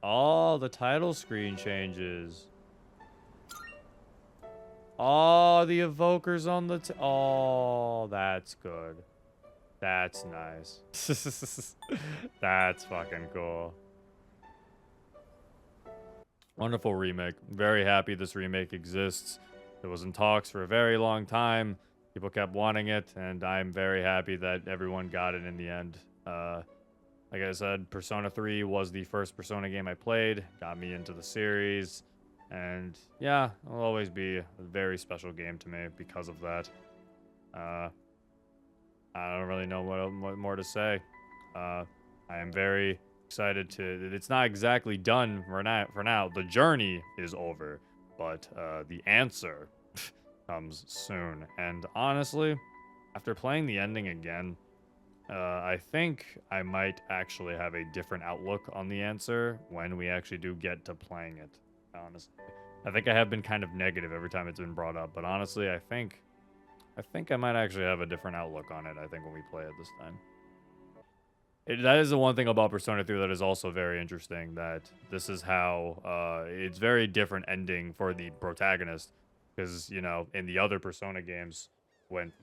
Oh, the title screen changes. Oh, the evoker's on the oh, that's good. That's nice. That's fucking cool. Wonderful remake. Very happy this remake exists. It was in talks for a very long time. People kept wanting it, and I'm very happy that everyone got it in the end. Like I said, Persona 3 was the first Persona game I played, got me into the series, and yeah, it'll always be a very special game to me because of that. I don't really know what more to say. I am very excited to. It's not exactly done for now. The journey is over, but the answer comes soon. And honestly, after playing the ending again, I think I might actually have a different outlook on the answer when we actually do get to playing it. Honestly, I think I have been kind of negative every time it's been brought up, but honestly, I think I might actually have a different outlook on it. I think when we play it this time. That is the one thing about Persona 3 that is also very interesting, that this is how it's very different ending for the protagonist, because, you know, in the other Persona games, when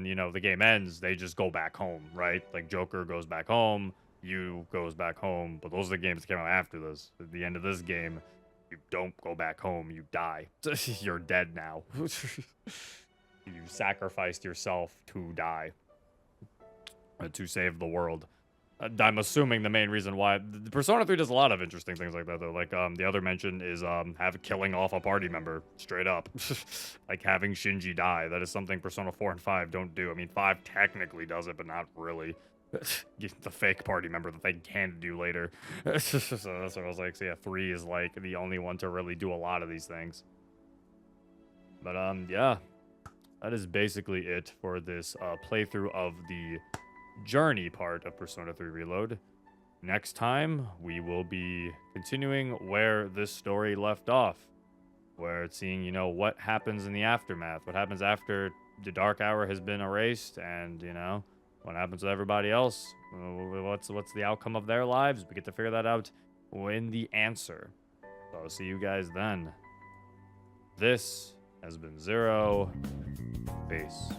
you know, the game ends, they just go back home, right? Like Joker goes back home, you goes back home, but those are the games that came out after this. At the end of this game, you don't go back home, you die. You're dead now. You sacrificed yourself to die. To save the world. I'm assuming the main reason why the Persona 3 does a lot of interesting things like that, though. Like the other mention is killing off a party member straight up. Like having Shinji die. That is something Persona 4 and 5 don't do. I mean, 5 technically does it, but not really. The fake party member that they can do later. So that's what I was like. So yeah, 3 is like the only one to really do a lot of these things. But yeah, that is basically it for this playthrough of the journey part of Persona 3 Reload. Next time, we will be continuing where this story left off, where it's seeing, you know, what happens in the aftermath, what happens after the Dark Hour has been erased, and, you know, what happens to everybody else, what's the outcome of their lives. We get to figure that out in the answer. So I'll see you guys then. This has been Zero. Peace.